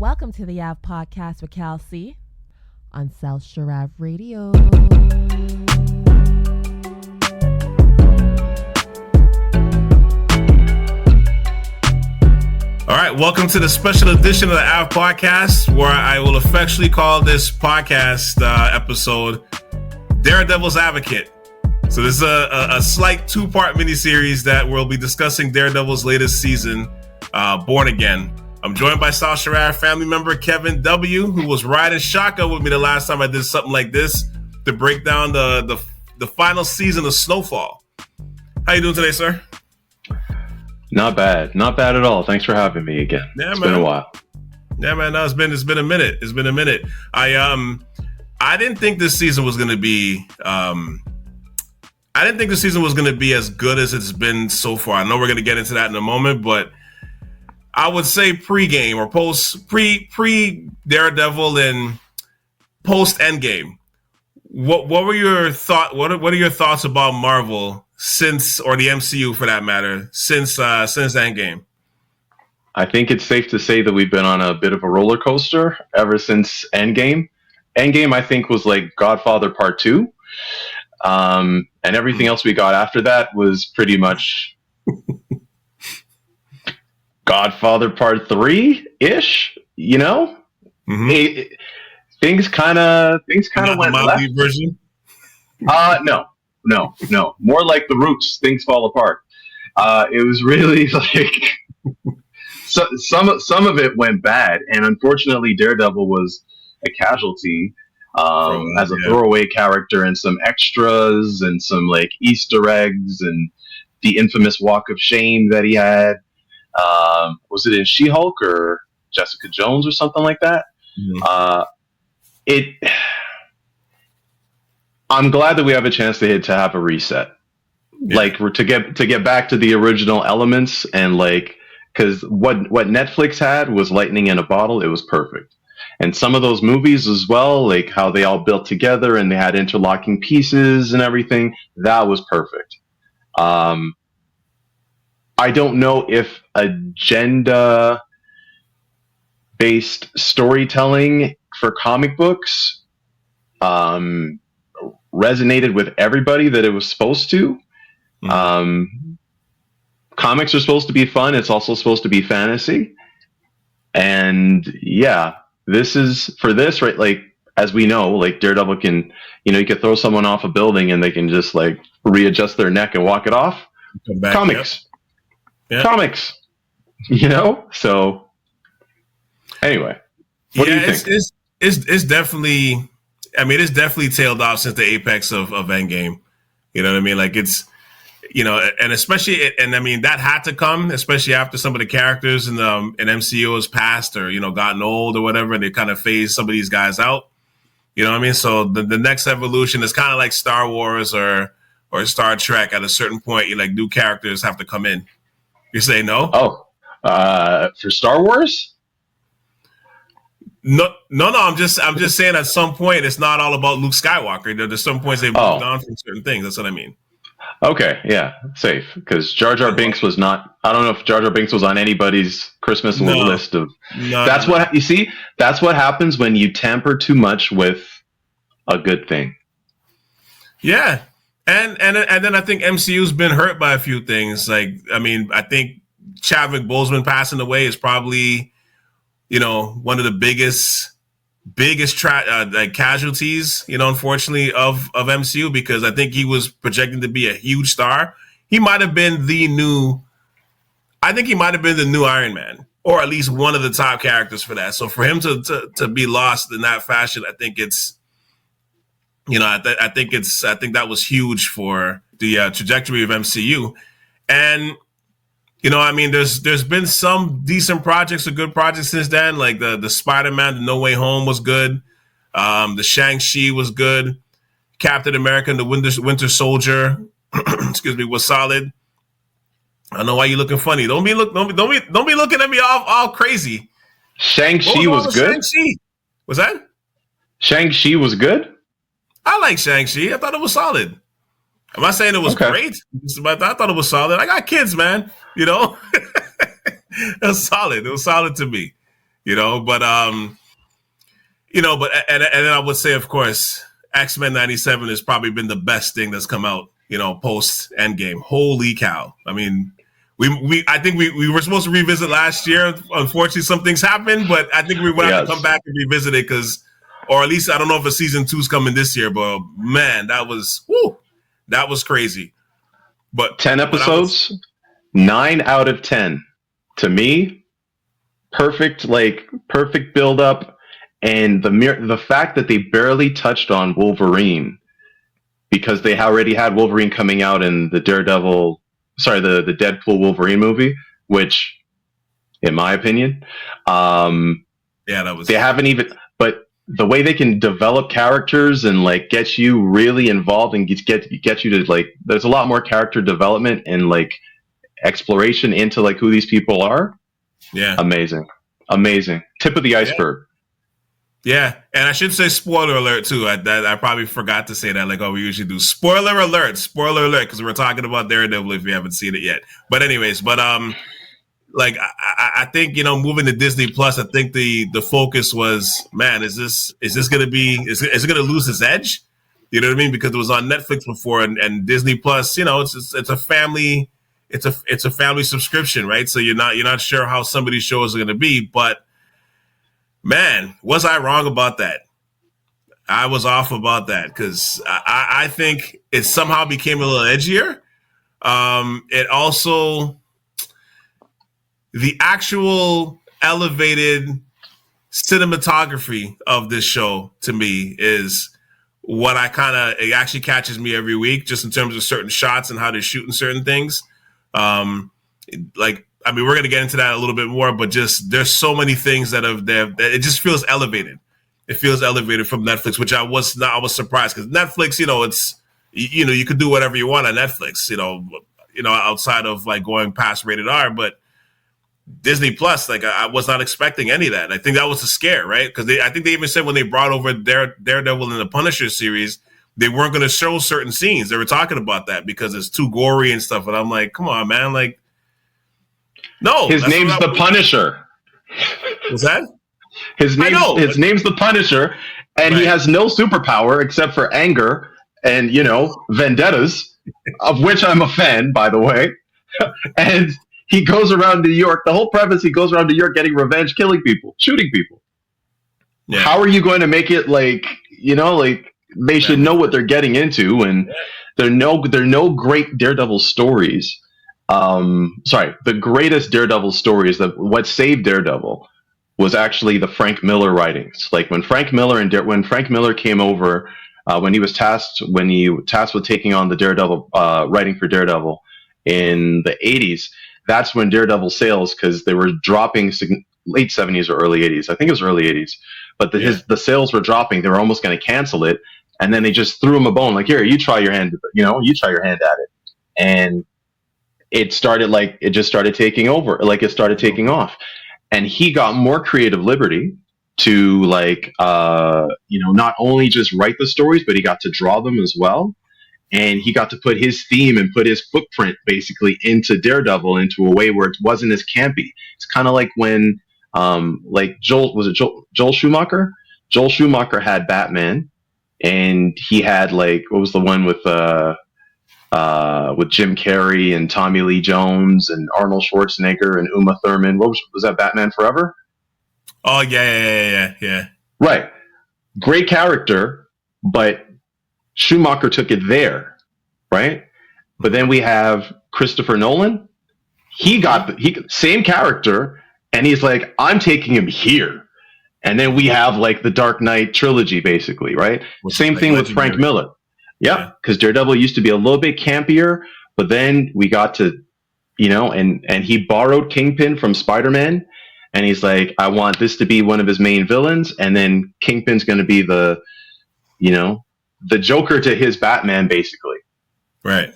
Welcome to the Ave Podcast with Cal C on South Shore Ave Radio. All right, welcome to the special edition of the Ave Podcast, where I will affectionately call this podcast episode Daredevil's Advocate. So this is a slight two-part miniseries that we'll be discussing Daredevil's latest season, Born Again. I'm joined by South Shore Ave family member Kevin W., who was riding shotgun with me the last time I did something like this to break down the final season of Snowfall. How you doing today, sir? Not bad at all. Thanks for having me again. Yeah, it's man. been a while. Yeah, man. No, it's been a minute. It's been a minute. I didn't think this season was gonna be. I didn't think the season was gonna be as good as it's been so far. I know we're gonna get into that in a moment, but I would say pre-game or pre Daredevil and post Endgame. What were your thought? What are your thoughts about Marvel since, or the MCU for that matter, since Endgame? I think it's safe to say that we've been on a bit of a roller coaster ever since Endgame. Endgame, I think, was like Godfather Part 2. And everything else we got after that was pretty much Godfather Part 3-ish, you know? Mm-hmm. Things kind of went left. Version? No. More like The Roots, things fall apart. It was really like some of it went bad, and unfortunately Daredevil was a casualty as a throwaway character, and some extras and some like Easter eggs and the infamous walk of shame that he had. Was it in She-Hulk or Jessica Jones or something like that? Mm-hmm. I'm glad that we have a chance to have a reset, like to get back to the original elements, and like, because what Netflix had was lightning in a bottle. It was perfect. And some of those movies as well, like how they all built together and they had interlocking pieces and everything, that was perfect. I don't know if agenda-based storytelling for comic books resonated with everybody that it was supposed to. Comics are supposed to be fun. It's also supposed to be fantasy. And yeah, this is for this, right? Like, as we know, like Daredevil can, you could throw someone off a building and they can just like readjust their neck and walk it off. Come back, Comics. Yep. Comics. So anyway, what do you think? It's definitely, I mean, it's definitely tailed off since the apex of Endgame. You know what I mean? Like, it's, and especially, and I mean, that had to come, especially after some of the characters in MCU has passed or, gotten old or whatever, and they kind of phased some of these guys out. You know what I mean? So the next evolution is kind of like Star Wars or Star Trek. At a certain point, new characters have to come in. You say no? Oh, for Star Wars? No. I'm just saying at some point it's not all about Luke Skywalker. There's some points they've moved on from certain things. That's what I mean. Okay, yeah, safe. Because Jar Jar Binks was not. I don't know if Jar Jar Binks was on anybody's Christmas list of. That's what you see. That's what happens when you tamper too much with a good thing. Yeah. And then I think MCU's been hurt by a few things. Like, I mean, I think Chadwick Boseman passing away is probably, one of the biggest casualties, unfortunately, of MCU, because I think he was projected to be a huge star. He might have been the new Iron Man, or at least one of the top characters for that. So for him to be lost in that fashion, I think it's, I think that was huge for the trajectory of MCU. And, I mean, there's been some decent projects or good projects since then. Like the Spider-Man, the No Way Home was good. The Shang-Chi was good. Captain America and the Winter Soldier, excuse me, was solid. I don't know why you're looking funny. Don't be looking at me all crazy. Shang-Chi was good. Shang-Chi? Was that? Shang-Chi was good? I like Shang-Chi. I thought it was solid. I'm not saying it was great, but I thought it was solid. I got kids, man. It was solid. It was solid to me. And then I would say, of course, X-Men 97 has probably been the best thing that's come out, post Endgame. Holy cow. I mean, I think we were supposed to revisit last year. Unfortunately, some things happened, but I think we will have to come back and revisit it or at least I don't know if a season 2 is coming this year, but man, that was crazy. But 10 episodes, 9 out of 10 to me, perfect build up. And the fact that they barely touched on Wolverine because they already had Wolverine coming out in the the Deadpool Wolverine movie, which, in my opinion, they haven't even. But the way they can develop characters and get you really involved and get you to there's a lot more character development and exploration into who these people are. Yeah, amazing, tip of the iceberg. Yeah, and I should say spoiler alert too. I probably forgot to say that we usually do. Spoiler alert, because we're talking about Daredevil if you haven't seen it yet. But anyways, I think moving to Disney Plus, I think the focus was, man, is it going to lose its edge? You know what I mean? Because it was on Netflix before, and Disney Plus, it's a family, it's a family subscription, right? So you're not sure how some of these shows are going to be, but. Man, was I wrong about that? I was off about that because I think it somehow became a little edgier. It also, the actual elevated cinematography of this show to me is what it actually catches me every week, just in terms of certain shots and how they're shooting certain things. We're going to get into that a little bit more, but just there's so many things that it just feels elevated. It feels elevated from Netflix, which I was surprised because Netflix, it's you could do whatever you want on Netflix, outside of going past rated R, but Disney Plus, I was not expecting any of that. And I think that was a scare, right? Because I think they even said when they brought over Daredevil in the Punisher series, they weren't going to show certain scenes. They were talking about that because it's too gory and stuff. And I'm like, come on, man, no, his name's the Punisher. What's that? His name's the Punisher, and he has no superpower except for anger and vendettas, of which I'm a fan, by the way. And he goes around New York. The whole premise: he goes around New York getting revenge, killing people, shooting people. Yeah. How are you going to make it they should know what they're getting into, and there are no great Daredevil stories. The greatest Daredevil stories what saved Daredevil was actually the Frank Miller writings. When Frank Miller came over, when he was tasked with taking on the Daredevil writing for Daredevil in the 80s, that's when Daredevil sales, because they were dropping late 70s or early 80s. I think it was early 80s, but the sales were dropping. They were almost going to cancel it, and then they just threw him a bone. Here, you try your hand. You try your hand at it, and it just started taking over. It started taking off, and he got more creative liberty to not only just write the stories, but he got to draw them as well. And he got to put his theme and put his footprint basically into Daredevil into a way where it wasn't as campy. It's kind of like when, Joel Schumacher? Joel Schumacher had Batman, and he had what was the one with Jim Carrey and Tommy Lee Jones and Arnold Schwarzenegger and Uma Thurman. Was that Batman Forever? Oh, yeah. Right. Great character, but Schumacher took it there, right? But then we have Christopher Nolan. Same character, and he's like, I'm taking him here. And then we have the Dark Knight trilogy, basically, right? Same thing with Frank Miller. Yeah, because Daredevil used to be a little bit campier, but then we got to, and he borrowed Kingpin from Spider-Man, and he's like, I want this to be one of his main villains, and then Kingpin's going to be the Joker to his Batman, basically. Right.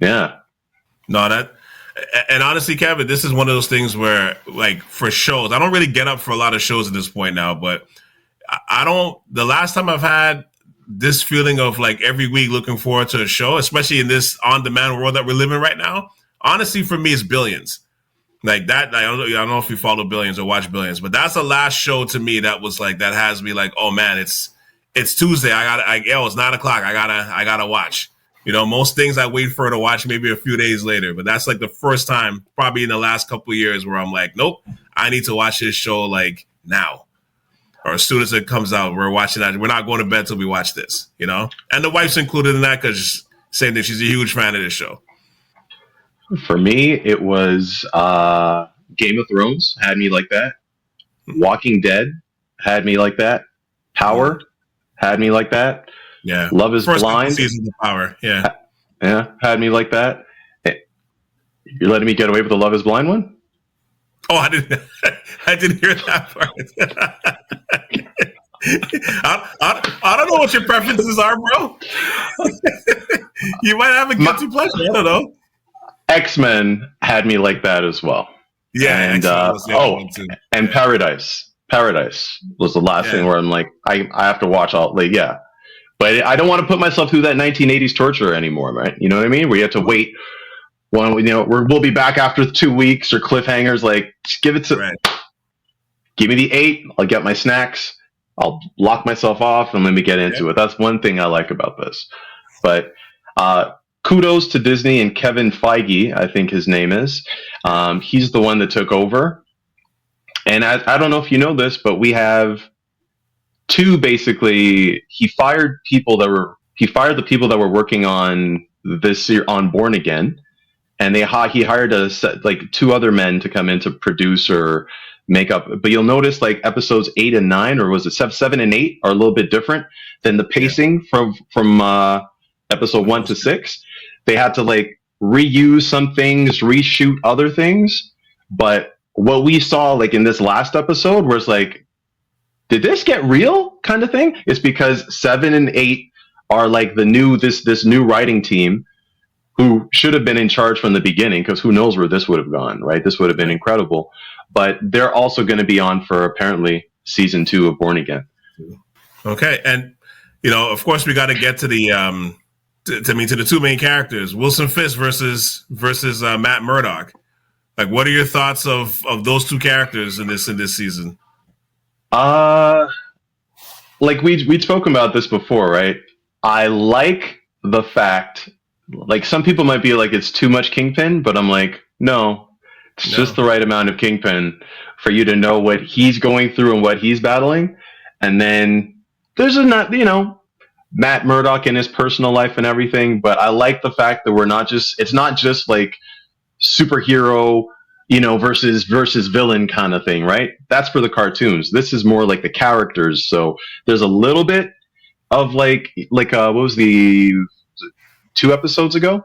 Yeah. No, and honestly, Kevin, this is one of those things where, for shows, I don't really get up for a lot of shows at this point now, but the last time I've had this feeling of every week looking forward to a show, especially in this on-demand world that we're living right now, honestly, for me, it's Billions. Like that, I don't know if you follow Billions or watch Billions, but that's the last show to me that was like that has me like, oh man, it's Tuesday. It's 9:00. I gotta watch. You know, most things I wait for to watch maybe a few days later, but that's like the first time probably in the last couple of years where I'm like, nope, I need to watch this show like now. Or as soon as it comes out, we're watching that. We're not going to bed till we watch this, you know? And the wife's included in that because same thing, she's a huge fan of this show. For me, it was Game of Thrones had me like that. Walking Dead had me like that. Power had me like that. Yeah. Love is First Blind. Season of Power. Yeah. Yeah, had me like that. You're letting me get away with the Love is Blind one? Oh, I didn't hear that part. I don't know what your preferences are, bro. You might have a guilty pleasure. I don't know. X-Men had me like that as well. Yeah, and and Paradise. Paradise was the last thing where I'm like, I have to watch all. Like, yeah, but I don't want to put myself through that 1980s torture anymore, right? You know what I mean? Where you have to wait. We'll be back after 2 weeks or cliffhangers. Like, just give me the 8. I'll get my snacks. I'll lock myself off and let me get into it. That's one thing I like about this. But kudos to Disney and Kevin Feige, I think his name is. He's the one that took over. And I don't know if you know this, but we have two basically. He fired the people that were working on this year on Born Again, and he hired like 2 other men to come in to produce or make up. But you'll notice like episodes 8 and 9, or was it 7 and 8, are a little bit different than the pacing from episode 1 to 6. They had to like reuse some things, reshoot other things. But what we saw like in this last episode was like, did this get real kind of thing? It's because 7 and 8 are like the new this new writing team who should have been in charge from the beginning, because who knows where this would have gone, right? This would have been incredible. But they're also going to be on for apparently season 2 of Born Again. Okay, and of course, we got to get to the to the 2 main characters, Wilson Fisk versus Matt Murdock. Like, what are your thoughts of those 2 characters in this season? Like we'd spoken about this before, right? I like the fact, like, some people might be like, it's too much Kingpin, but I'm like, no, it's just the right amount of Kingpin for you to know what he's going through and what he's battling. And then there's Matt Murdock in his personal life and everything, but I like the fact that it's not just like superhero, versus villain kind of thing, right? That's for the cartoons. This is more like the characters. So there's a little bit of like what was the 2 episodes ago?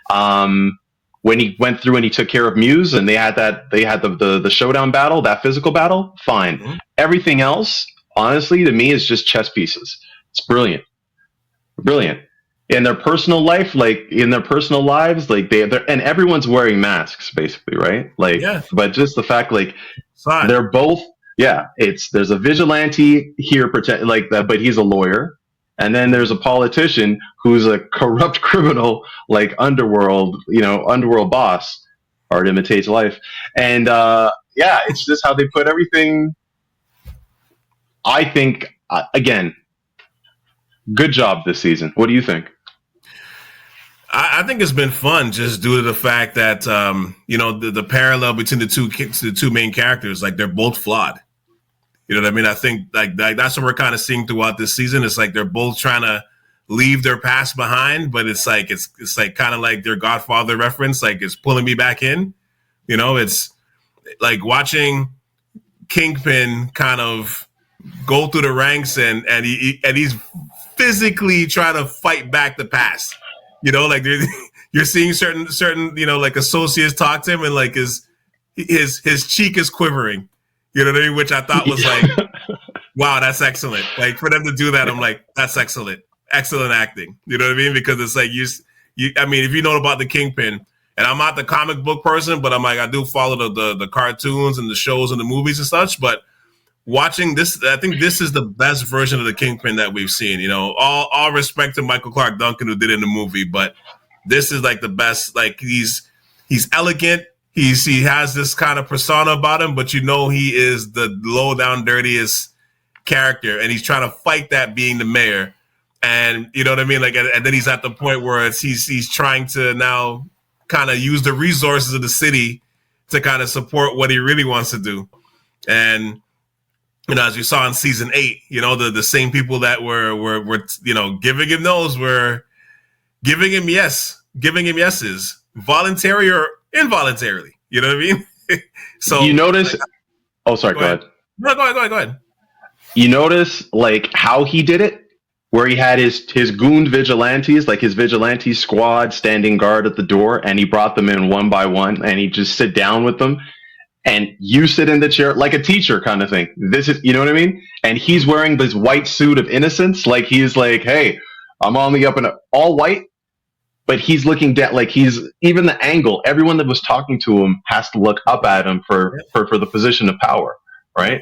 When he went through and he took care of Muse, and they had the showdown battle, that physical battle, fine. Mm-hmm. Everything else, honestly, to me, is just chess pieces. It's brilliant. In their personal life, like in their personal lives, like they're and everyone's wearing masks, basically, right? Like, but just the fact, like, they're both, there's a vigilante here, like that, but he's a lawyer. And then there's a politician who's a corrupt criminal, like underworld boss. Art imitates life. And it's just how they put everything. I think, again, good job this season. What do you think? I think it's been fun just due to the fact that, the parallel between the two main characters, like they're both flawed. You know what I mean? I think like that's what we're kind of seeing throughout this season. It's like they're both trying to leave their past behind, but it's like kind of like their Godfather reference, like it's pulling me back in. It's like watching Kingpin kind of go through the ranks and he's physically trying to fight back the past. Like you're seeing certain like associates talk to him, and like his cheek is quivering. You know what I mean? Which I thought was like, wow, that's excellent. Like for them to do that, I'm like, that's excellent acting. You know what I mean? Because it's like if you know about the Kingpin, and I'm not the comic book person, but I'm like, I do follow the cartoons and the shows and the movies and such. But watching this, I think this is the best version of the Kingpin that we've seen. All respect to Michael Clark Duncan who did it in the movie, but this is like the best. Like he's elegant. he has this kind of persona about him, but you know he is the low down dirtiest character, and he's trying to fight that being the mayor. And you know what I mean? Like, and then he's at the point where he's trying to now kind of use the resources of the city to kind of support what he really wants to do. And you know, as you saw in season 8, you know, the same people that were you know, giving him those were giving him yeses, voluntary or involuntarily. You know what I mean? So you notice. Oh, sorry. Go ahead. No, go ahead. You notice like how he did it, where he had his goon vigilantes, like his vigilante squad, standing guard at the door, and he brought them in one by one, and he just sit down with them, and you sit in the chair like a teacher kind of thing. This is, you know what I mean? And he's wearing this white suit of innocence, like he's like, hey, I'm on the up and up, all white. But he's looking down, like he's even the angle. Everyone that was talking to him has to look up at him for the position of power, right?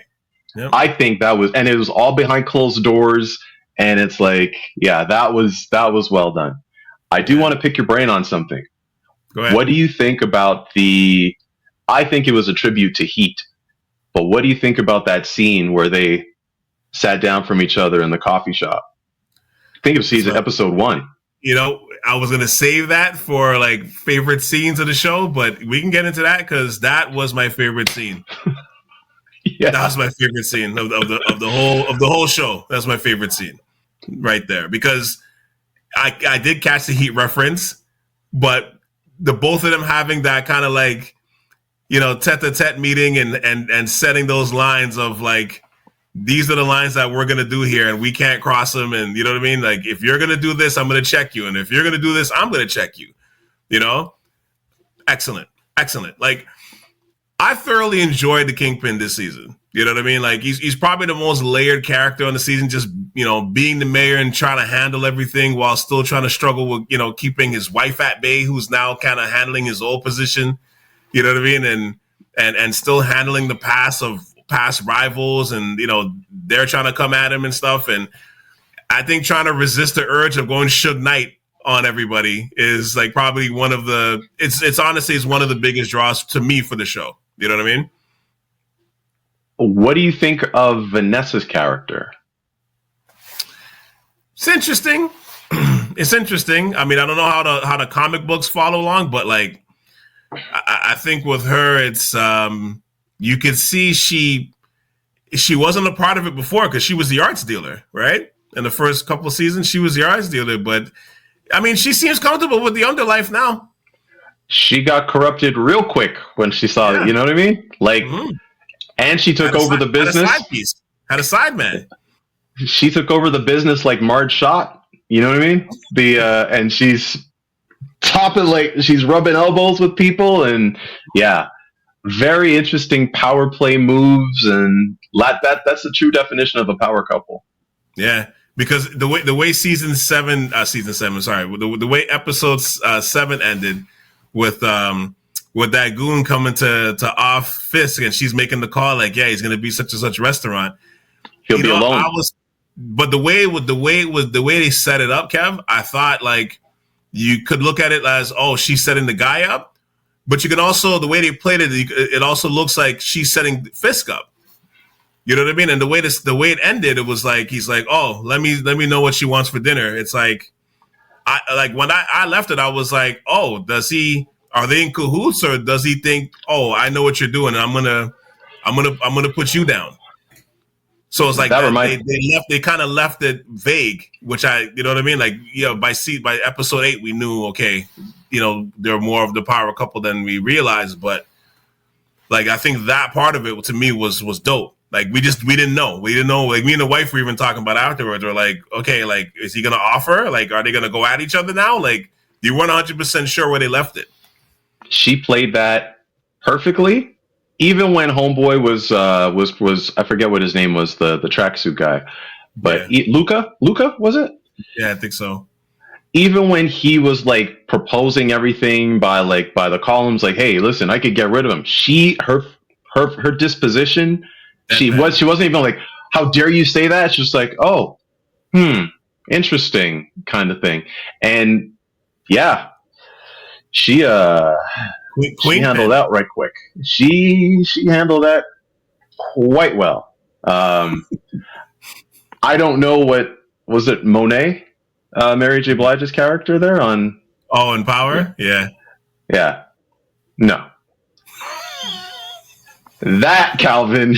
Yep. I think that was, and it was all behind closed doors, and it's like, yeah, that was well done. I do want to pick your brain on something. Go ahead. What do you think about I think it was a tribute to Heat, but what do you think about that scene where they sat down from each other in the coffee shop? Think of episode 1. You know, I was going to save that for like favorite scenes of the show, but we can get into that because that was my favorite scene. Yeah. That was my favorite scene of the whole show. That's my favorite scene right there, because I did catch the Heat reference, but the both of them having that kind of like, you know, tete-a-tete meeting and setting those lines of like, these are the lines that we're going to do here and we can't cross them. And you know what I mean? Like, if you're going to do this, I'm going to check you. And if you're going to do this, I'm going to check you, you know? Excellent. Like, I thoroughly enjoyed the Kingpin this season. You know what I mean? Like, he's probably the most layered character on the season, just, you know, being the mayor and trying to handle everything while still trying to struggle with, you know, keeping his wife at bay, who's now kind of handling his old position. You know what I mean? And still handling the past rivals, and you know, they're trying to come at him and stuff. And I think trying to resist the urge of going Suge Knight on everybody is like probably one of the it's honestly is one of the biggest draws to me for the show. You know what I mean? What do you think of Vanessa's character? It's interesting. It's interesting. I mean, I don't know how the comic books follow along, but like I think with her, it's you could see she wasn't a part of it before because she was the arts dealer, right? In the first couple of seasons, she was the arts dealer. But I mean, she seems comfortable with the underlife now. She got corrupted real quick when she saw it. You know what I mean? Like, and she took over the business. Had a side man. She took over the business like Marge Shot. You know what I mean? And she's she's rubbing elbows with people, and yeah. Very interesting power play moves, and that's the true definition of a power couple. Yeah, because the way season 7, the way episode 7 ended with that goon coming to Ave Fisk, and she's making the call like, yeah, he's going to be such and such restaurant. He'll be alone. But the way they set it up, Kev, I thought like you could look at it as, oh, she's setting the guy up. But you can also, the way they played it, it also looks like she's setting Fisk up. You know what I mean? And the way it ended, it was like he's like, "Oh, let me know what she wants for dinner." It's like, when I left it, I was like, "Oh, are they in cahoots, or does he think, oh, I know what you're doing, and I'm gonna put you down?" So it's like they kind of left it vague, which you know what I mean? Like, you know, by episode 8, we knew, okay, you know, they're more of the power couple than we realized. But like, I think that part of it to me was dope. Like, we didn't know. Like, me and the wife were even talking about afterwards. We're like, okay, like, is he going to offer? Like, are they going to go at each other now? Like, you weren't 100% sure where they left it. She played that perfectly. Even when Homeboy was I forget what his name was, the tracksuit guy, but yeah. Luca was it? Yeah, I think so. Even when he was like proposing everything by the columns, like, hey, listen, I could get rid of him. Her disposition, she wasn't even like, how dare you say that? It's just like, oh, interesting kind of thing. And yeah, she She handled that right quick. She handled that quite well. I don't know what was it, Monet, Mary J. Blige's character there on. Oh, in Power, yeah. No, that Calvin,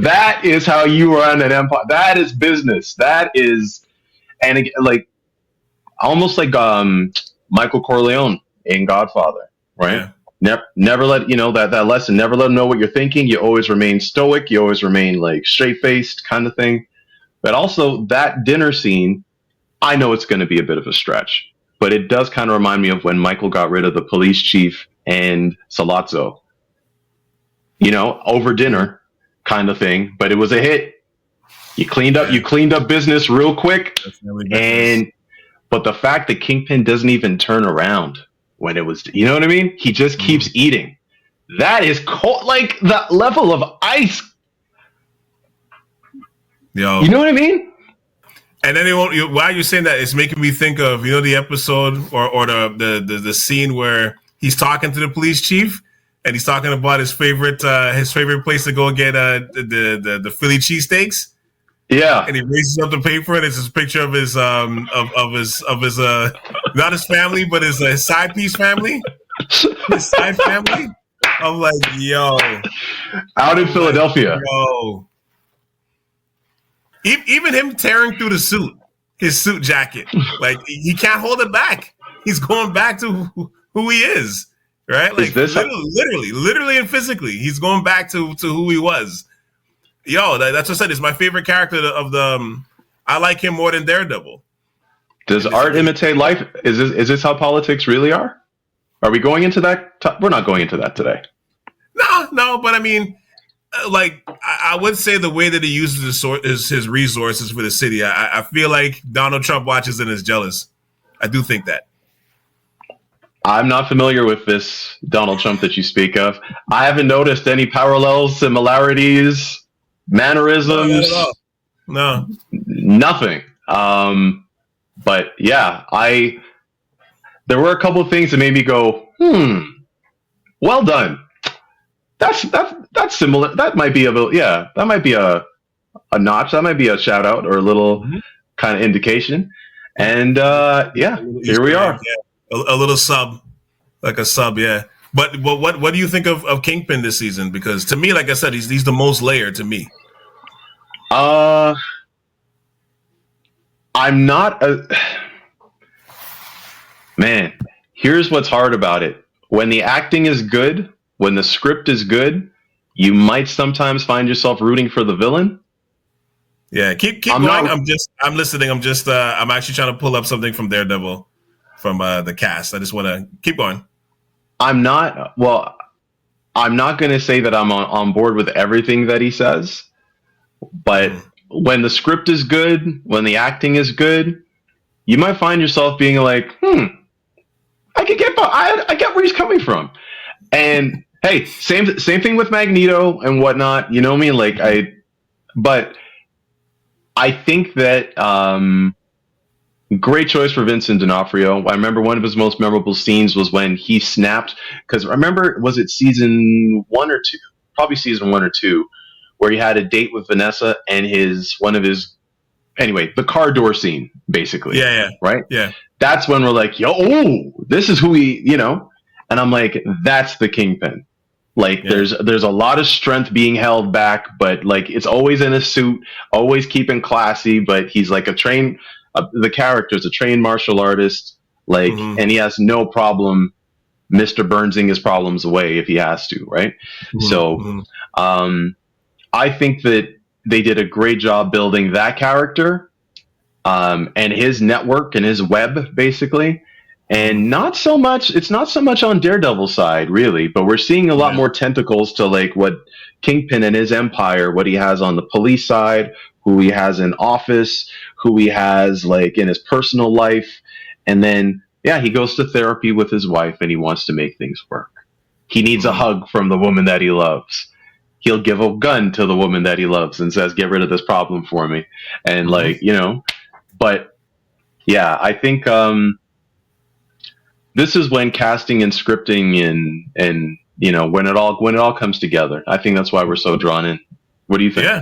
that is how you run an empire. That is business. That is, and again, like almost like Michael Corleone in Godfather, right? Yeah. Never let that lesson. Never let them know what you're thinking. You always remain stoic. You always remain like straight faced, kind of thing. But also that dinner scene, I know it's going to be a bit of a stretch, but it does kind of remind me of when Michael got rid of the police chief and Sollozzo, over dinner kind of thing. But it was a hit. You cleaned up business real quick. But the fact that Kingpin doesn't even turn around when it was, you know what I mean? He just keeps eating. That is cold, like the level of ice. Yo. You know what I mean? And then while you're saying that, it's making me think of the episode or the scene where he's talking to the police chief and he's talking about his favorite place to go get the Philly cheesesteaks. Yeah, and he raises up the paper and it's his picture of his of his not his family but his side piece family, his side family. I'm like, yo, out in Philadelphia, yo. Even him tearing through his suit jacket, like he can't hold it back. He's going back to who he is, right? Like literally and physically, he's going back to who he was. Yo, that's what I said. It's my favorite character of the. I like him more than Daredevil. Does art imitate life? Is this how politics really are? Are we going into that? We're not going into that today. No, but I mean. Like I would say the way that he uses his resources for the city, I feel like Donald Trump watches and is jealous. I do think that. I'm not familiar with this Donald Trump that you speak of. I haven't noticed any parallels, similarities, mannerisms. No, nothing. But yeah, there were a couple of things that made me go, well done. That's similar. That might be that might be a notch. That might be a shout out or a little kind of indication. And here we are. Yeah. A little sub, like a sub, yeah. But what do you think of Kingpin this season? Because to me, like I said, he's the most layered to me. I'm not man. Here's what's hard about it. When the acting is good, when the script is good, you might sometimes find yourself rooting for the villain. Yeah, keep going. I'm listening. I'm actually trying to pull up something from Daredevil from the cast. I just want to keep going. I'm not going to say that I'm on board with everything that he says, but when the script is good, when the acting is good, you might find yourself being like, I get where he's coming from. And hey, same thing with Magneto and whatnot. You know what I mean? But I think that great choice for Vincent D'Onofrio. I remember one of his most memorable scenes was when he snapped. Because remember, was it season 1 or 2? Probably season 1 or 2, where he had a date with Vanessa and the car door scene, basically. Yeah. Right? Yeah. That's when we're like, this is who he, and I'm like, that's the Kingpin. Like, there's a lot of strength being held back, but like it's always in a suit, always keeping classy. But he's like the character's a trained martial artist, and he has no problem Mr. Burnsing his problems away if he has to, right? So, I think that they did a great job building that character, and his network and his web, basically. And it's not so much on Daredevil's side, really, but we're seeing a lot more tentacles to like what Kingpin and his empire, what he has on the police side, who he has in office, who he has like in his personal life. And then, he goes to therapy with his wife and he wants to make things work. He needs a hug from the woman that he loves. He'll give a gun to the woman that he loves and says, get rid of this problem for me. And but I think, this is when casting and scripting and when it all comes together. I think that's why we're so drawn in. What do you think? Yeah.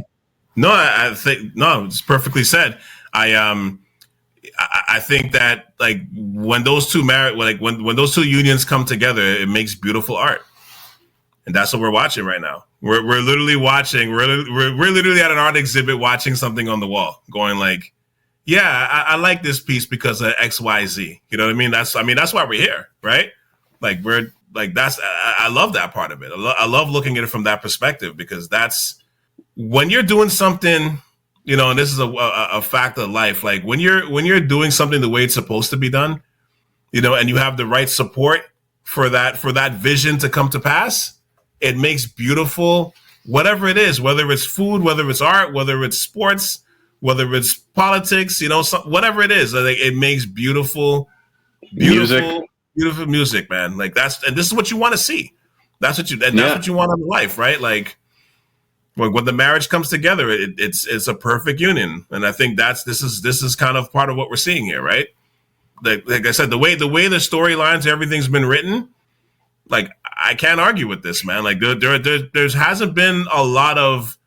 No, I think no, it's perfectly said. I think that like when those two when those two unions come together, it makes beautiful art, and that's what we're watching right now. We're literally watching. We're literally at an art exhibit watching something on the wall, going like, yeah, I like this piece because of X, Y, Z. You know what I mean? That's why we're here, right? Like we're like I love that part of it. I love looking at it from that perspective because that's when you're doing something. And this is a fact of life. Like when you're doing something the way it's supposed to be done, and you have the right support for that vision to come to pass, it makes beautiful whatever it is, whether it's food, whether it's art, whether it's sports, whether it's politics, whatever it is. Like it makes beautiful music, man. Like and this is what you want to see. That's what you want in life, right? Like. When the marriage comes together, it's a perfect union, and I think this is kind of part of what we're seeing here, right? Like I said, the way the storylines, everything's been written, like I can't argue with this, man. Like there hasn't been a lot of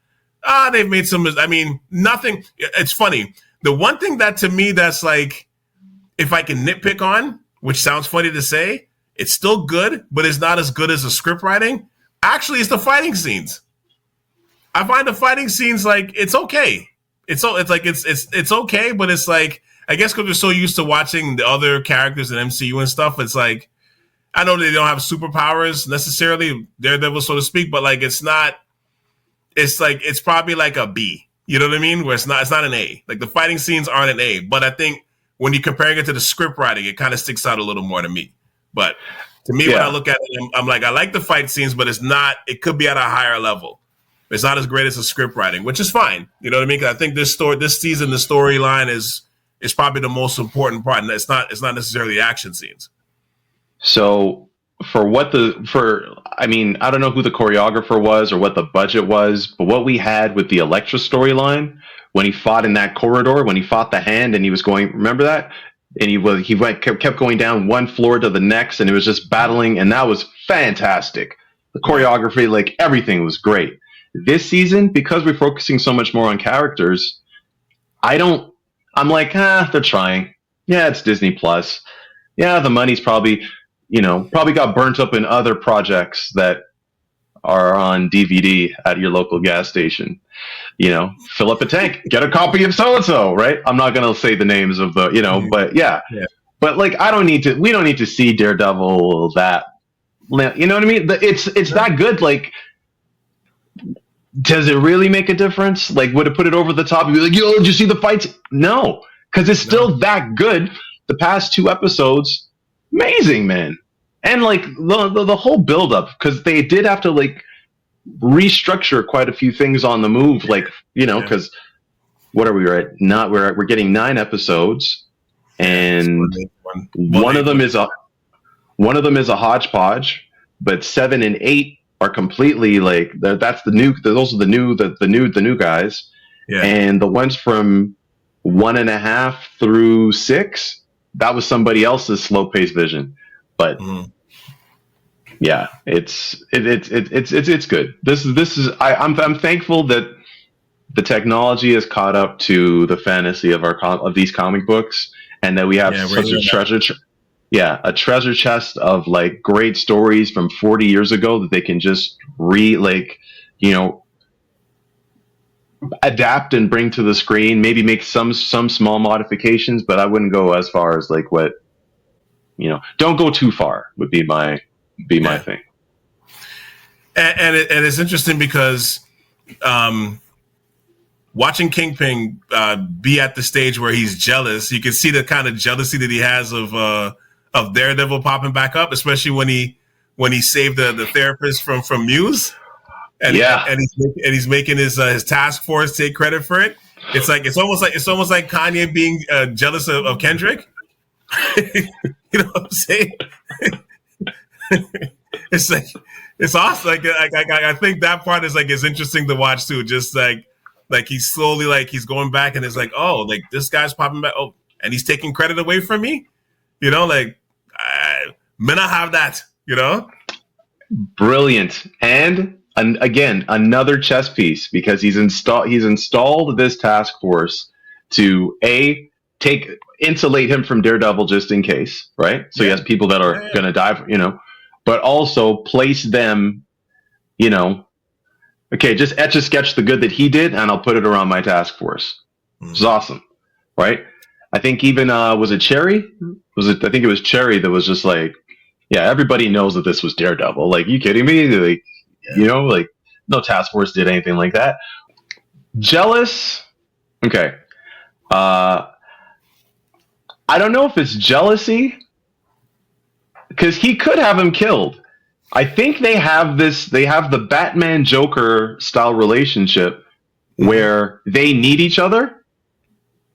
they've made some. I mean, nothing. It's funny. The one thing that to me that's like, if I can nitpick on, which sounds funny to say, it's still good, but it's not as good as the script writing. Actually, it's the fighting scenes. I find the fighting scenes like it's okay. It's okay, but it's like I guess because we're so used to watching the other characters in MCU and stuff. It's like I know they don't have superpowers necessarily, Daredevil so to speak, but like it's not. It's like it's probably like a B. You know what I mean? Where it's not an A. Like the fighting scenes aren't an A, but I think when you're comparing it to the script writing, it kind of sticks out a little more to me. But to me, when I look at it, I'm like I like the fight scenes, but it's not. It could be at a higher level. It's not as great as the script writing, which is fine. You know what I mean? Because I think this season, the storyline is probably the most important part, and it's not necessarily action scenes. So I don't know who the choreographer was or what the budget was, but what we had with the Elektra storyline when he fought in that corridor, when he fought the hand and he was going, remember that? And he kept going down one floor to the next, and it was just battling, and that was fantastic. The choreography, like everything was great. This season, because we're focusing so much more on characters, I'm like, they're trying. Yeah, it's Disney Plus. Yeah, the money's probably got burnt up in other projects that are on DVD at your local gas station. Fill up a tank, get a copy of so-and-so, right? I'm not going to say the names of the, but yeah. But like, we don't need to see Daredevil that, you know what I mean? It's that good. Like, does it really make a difference? Like, would it put it over the top? You'd be like, yo, did you see the fights? No, because it's still that good. The past 2 episodes, amazing, man. And like the whole buildup, because they did have to like restructure quite a few things on the move, like because what are we at? We're getting 9 episodes, and one of them is a hodgepodge, but 7 and 8 are completely like that's the new. Those are the new guys, and the ones from 1.5 through 6, that was somebody else's slow paced vision, but. Yeah, it's good. This is I'm thankful that the technology has caught up to the fantasy of these comic books, and that we have such a a treasure chest of like great stories from 40 years ago that they can just adapt and bring to the screen. Maybe make some small modifications, but I wouldn't go as far as like what don't go too far would be my thing. And it's interesting because watching Kingpin be at the stage where he's jealous, you can see the kind of jealousy that he has of Daredevil popping back up, especially when he saved the therapist from Muse, and he's making his task force take credit for it. It's almost like Kanye being jealous of Kendrick. You know what I'm saying? It's like it's awesome. Like I think that part is interesting to watch too. Just like he's slowly he's going back, and it's like, oh, like this guy's popping back. Oh, and he's taking credit away from me. Men I have that, you know? Brilliant. And again, another chess piece, because he's installed this task force to insulate him from Daredevil just in case, right? So he has people that are going to die, but also place them, okay, just etch a sketch the good that he did, and I'll put it around my task force. It's awesome, right? I think even was it Cherry? I think it was Cherry that was just like, yeah, everybody knows that this was Daredevil. Like, you kidding me? Like, like no task force did anything like that. Jealous? Okay. I don't know if it's jealousy, because he could have him killed. I think they have the Batman Joker style relationship where they need each other.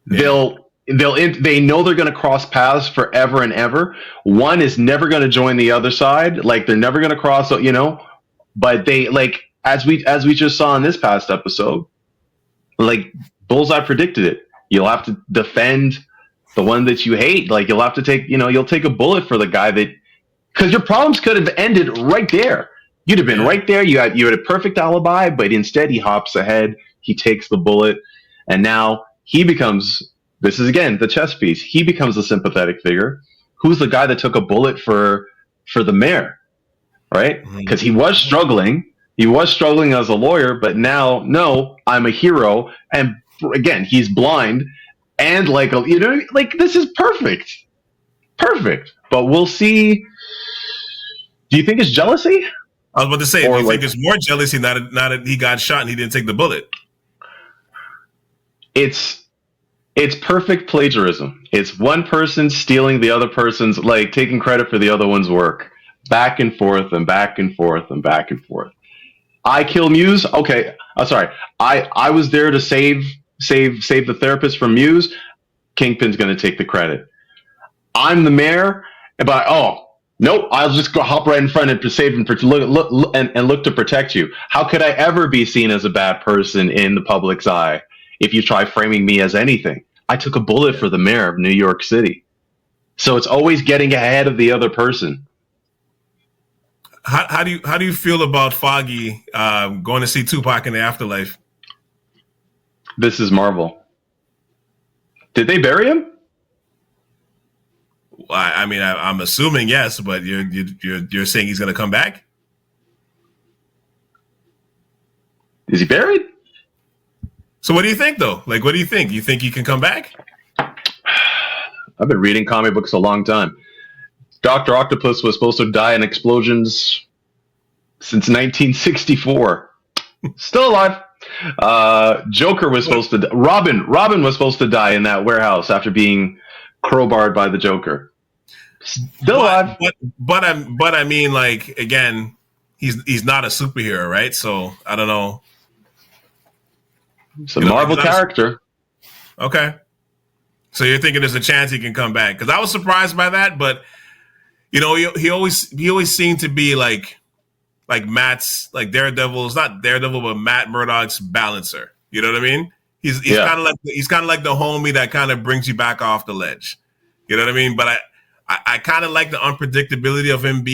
Yeah. They know they're going to cross paths forever and ever. One is never going to join the other side. Like, they're never going to cross, but they, like, as we just saw in this past episode, like, Bullseye predicted it. You'll have to defend the one that you hate. Like, you'll have to take, you'll take a bullet for the guy that, because your problems could have ended right there. You'd have been right there. You had a perfect alibi, but instead he hops ahead. He takes the bullet, and now he becomes, this is again the chess piece. He becomes a sympathetic figure. Who's the guy that took a bullet for the mayor, right? Because he was struggling. He was struggling as a lawyer, but now, no, I'm a hero. And again, he's blind, and like this is perfect. But we'll see. Do you think it's jealousy? I was about to say, do you think it's more jealousy now that he got shot and he didn't take the bullet? It's perfect plagiarism. It's one person stealing the other person's, like, taking credit for the other one's work. Back and forth and back and forth and back and forth. I kill Muse. Okay, sorry. I was there to save the therapist from Muse. Kingpin's going to take the credit. I'm the mayor, but nope, I'll just go hop right in front and save him look to protect you. How could I ever be seen as a bad person in the public's eye if you try framing me as anything? I took a bullet for the mayor of New York City. So it's always getting ahead of the other person. How do you feel about Foggy going to see Tupac in the afterlife? This is Marvel. Did they bury him? I mean, I'm assuming yes, but you're saying he's going to come back? Is he buried? So what do you think, though? Like, what do you think? You think he can come back? I've been reading comic books a long time. Dr. Octopus was supposed to die in explosions since 1964. Still alive. Joker was supposed to. Robin was supposed to die in that warehouse after being crowbarred by the Joker. Still alive. But I mean, like, again, he's not a superhero, right? So I don't know. It's a Marvel character. Okay. So you're thinking there's a chance he can come back? Because I was surprised by that, but he always seemed to be like Matt's, like, Daredevil's, not Daredevil, but Matt Murdock's balancer. You know what I mean? He's kind of like the homie that kind of brings you back off the ledge. You know what I mean? But I kind of like the unpredictability of him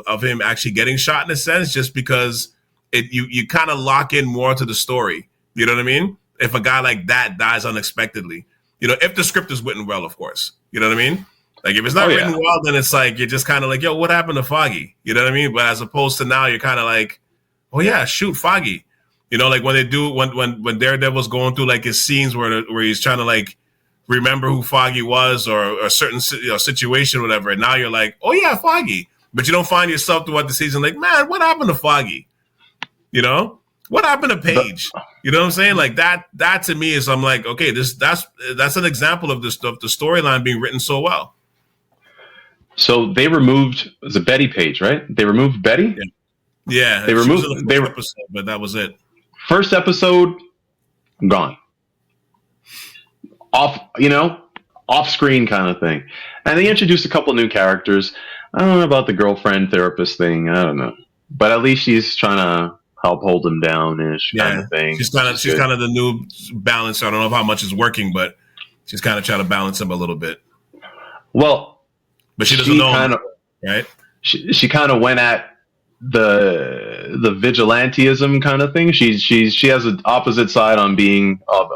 of him actually getting shot, in a sense, just because you kind of lock in more to the story. You know what I mean? If a guy like that dies unexpectedly, if the script is written well, of course. You know what I mean? Like, if it's not written well, then it's like you're just kind of like, yo, what happened to Foggy? You know what I mean? But as opposed to now, you're kind of like, oh yeah, shoot, Foggy. Like when they do when Daredevil's going through like his scenes where he's trying to like remember who Foggy was or a certain situation, whatever. And now you're like, oh yeah, Foggy. But you don't find yourself throughout the season like, man, what happened to Foggy? What happened to Paige? You know what I'm saying? Like that to me is, I'm like, okay, that's an example of this stuff, the storyline being written so well. So they removed, was it Betty Page, right? They removed Betty? Yeah. They removed episode, but that was it. First episode, gone. Off screen kind of thing. And they introduced a couple new characters. I don't know about the girlfriend therapist thing. I don't know. But at least she's trying to help hold him down-ish kind of thing. She's kind of the new balancer. I don't know how much is working, but she's kind of trying to balance him a little bit. Well, but she doesn't know him. right? She kind of went at the vigilantism kind of thing. She has an opposite side on being of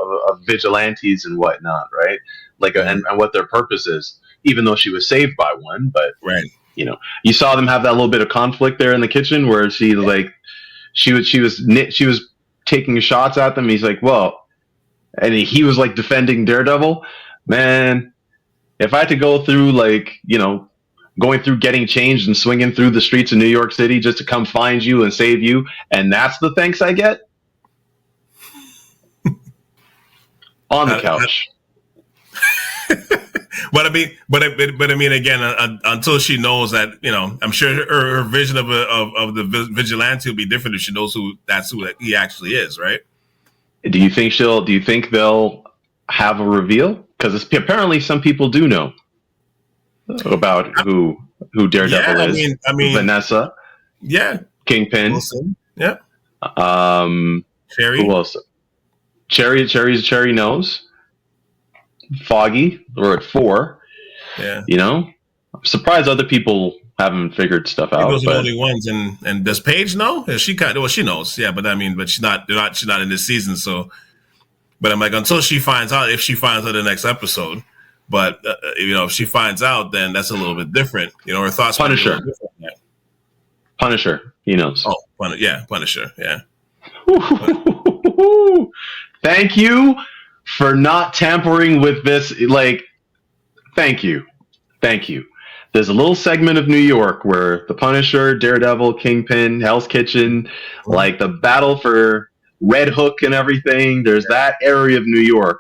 vigilantes and whatnot, right? Like and what their purpose is. Even though she was saved by one, but right, you saw them have that little bit of conflict there in the kitchen where she was taking shots at them. He's like, well, and he was like defending Daredevil. Man, if I had to go through going through getting changed and swinging through the streets of New York City just to come find you and save you, and that's the thanks I get on the couch. But I mean, again, until she knows that, I'm sure her vision of the vigilante will be different if she knows who he actually is, right? Do you think they'll have a reveal? Because apparently some people do know about who Daredevil is. I mean, Vanessa. Yeah. Kingpin. Wilson. Yeah. Cherry. Who else? Cherry knows. Foggy, we're at 4. Yeah. I'm surprised other people haven't figured stuff out. Those are the only ones. And does Paige know? She she knows. Yeah, but she's not in this season. So, but I'm like, until she finds out, if she finds out the next episode, but if she finds out, then that's a little bit different. Her thoughts. Punisher. Punisher. He knows. Oh, Punisher. Yeah. Thank you for not tampering with this. Thank you. There's a little segment of New York where the Punisher, Daredevil, Kingpin, Hell's Kitchen, like the battle for Red Hook and everything. There's that area of New York.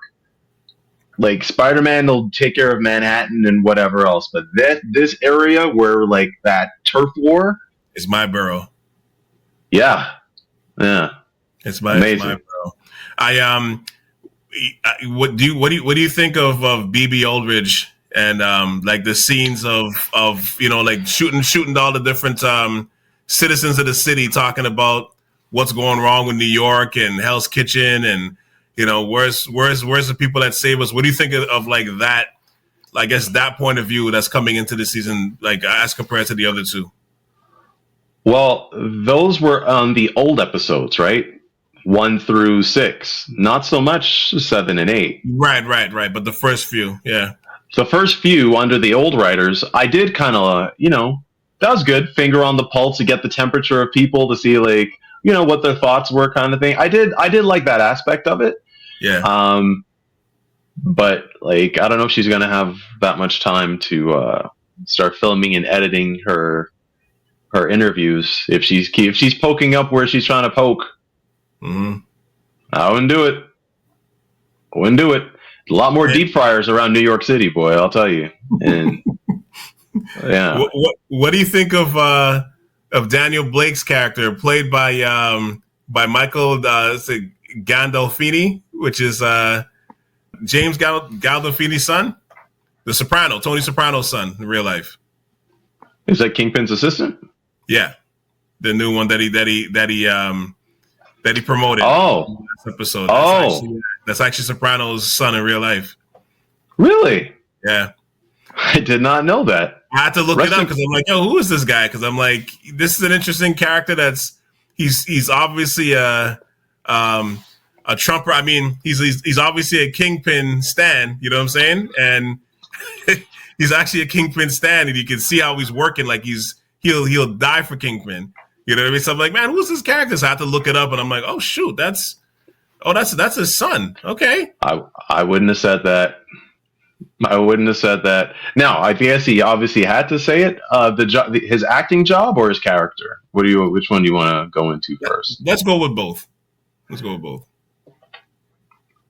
Like Spider-Man will take care of Manhattan and whatever else, but this area where that turf war is my borough. Yeah. It's my borough. What do you think of BB Aldridge and the scenes of shooting all the different citizens of the city, talking about what's going wrong with New York and Hell's Kitchen and where's the people that save us? What do you think of that? I guess that point of view that's coming into the season, as compared to the other two. Well, those were on the old episodes, right? 1 through 6, not so much 7 and 8. Right. But the first few, yeah. The first few under the old writers, I did kind of, that was good. Finger on the pulse to get the temperature of people to see, what their thoughts were, kind of thing. I did like that aspect of it. Yeah. But I don't know if she's gonna have that much time to start filming and editing her interviews. If she's poking up where she's trying to poke. Mm-hmm. I wouldn't do it. A lot more deep fryers around New York City, boy. I'll tell you. And yeah. What do you think of Daniel Blake's character, played by Michael Gandolfini, which is James Gandolfini's son, Tony Soprano's son in real life? Is that Kingpin's assistant? Yeah, the new one that he promoted. Oh, last episode. That's actually Soprano's son in real life. Really? Yeah. I did not know that. I had to look it up because I'm like, yo, who is this guy? Because I'm like, this is an interesting character. He's obviously a Trumper. I mean, he's obviously a Kingpin stan. You know what I'm saying? And he's actually a Kingpin stan, and you can see how he's working. Like he'll die for Kingpin. You know what I mean? So I'm like, man, who's this character? So I had to look it up, and I'm like, oh shoot, that's his son. Okay. I wouldn't have said that. Now, I guess he obviously had to say it. His acting job or his character? Which one do you want to go into first? Let's go with both.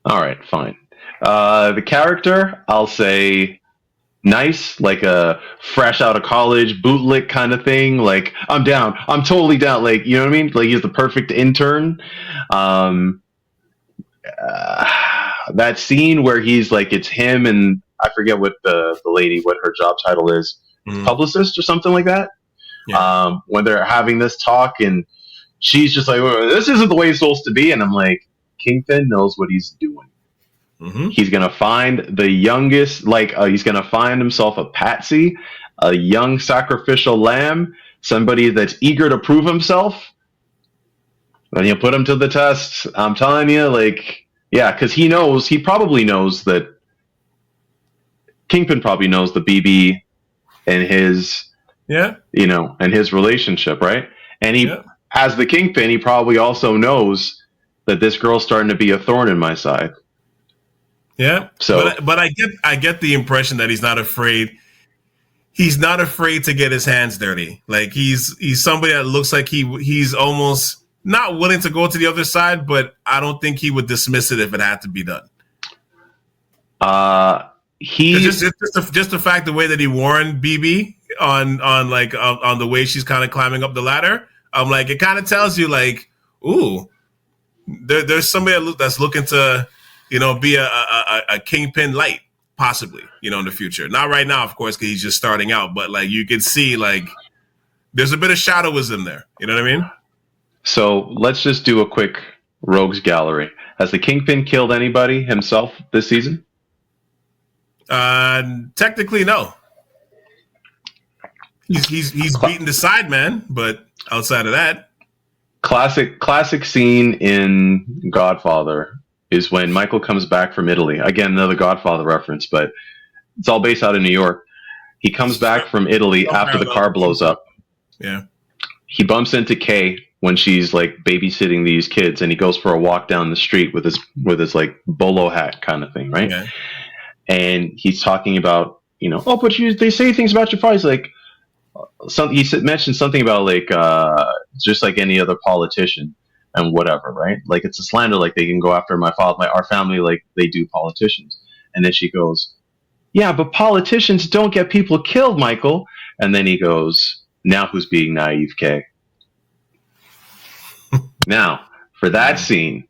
All right, fine. The character, I'll say nice, like a fresh out of college bootlick kind of thing. Like, I'm down. I'm totally down. Like, you know what I mean? Like, he's the perfect intern. That scene where he's like, it's him and I forget what the lady, what her job title is, publicist or something like that. Yeah. When they're having this talk and she's just like, well, this isn't the way it's supposed to be. And I'm like, Kingpin knows what he's doing. Mm-hmm. He's going to find the youngest, he's going to find himself a patsy a young sacrificial lamb, somebody that's eager to prove himself, then you put him to the test. I'm telling you, like, yeah, because he probably knows that Kingpin probably knows the BB and his, and his relationship, right? And he, as the Kingpin, he probably also knows that this girl's starting to be a thorn in my side. Yeah. So, but I get the impression that he's not afraid. He's not afraid to get his hands dirty. Like he's somebody that looks like he's almost not willing to go to the other side, but I don't think he would dismiss it if it had to be done. Just the fact the way that he warned BB on the way she's kind of climbing up the ladder. I'm like, it kind of tells you like, ooh, there's somebody that's looking to, be a Kingpin light, possibly, in the future. Not right now, of course, because he's just starting out. But like you can see, like there's a bit of shadowism there. You know what I mean? So let's just do a quick rogues gallery. Has the Kingpin killed anybody himself this season? Technically, no. He's beaten the side man, but outside of that, classic scene in Godfather is when Michael comes back from Italy. Again, another Godfather reference, but it's all based out of New York. He comes back from Italy after the car blows up. Yeah. He bumps into Kay when she's like babysitting these kids, and he goes for a walk down the street with his like bolo hat kind of thing, right? Yeah. And he's talking about, but they say things about your father. He's like, he mentioned something about like just like any other politician and whatever, right? Like it's a slander, like they can go after my father, our family, like they do politicians. And then she goes, yeah, but politicians don't get people killed, Michael. And then he goes, now who's being naive, Kay? Now, for that scene,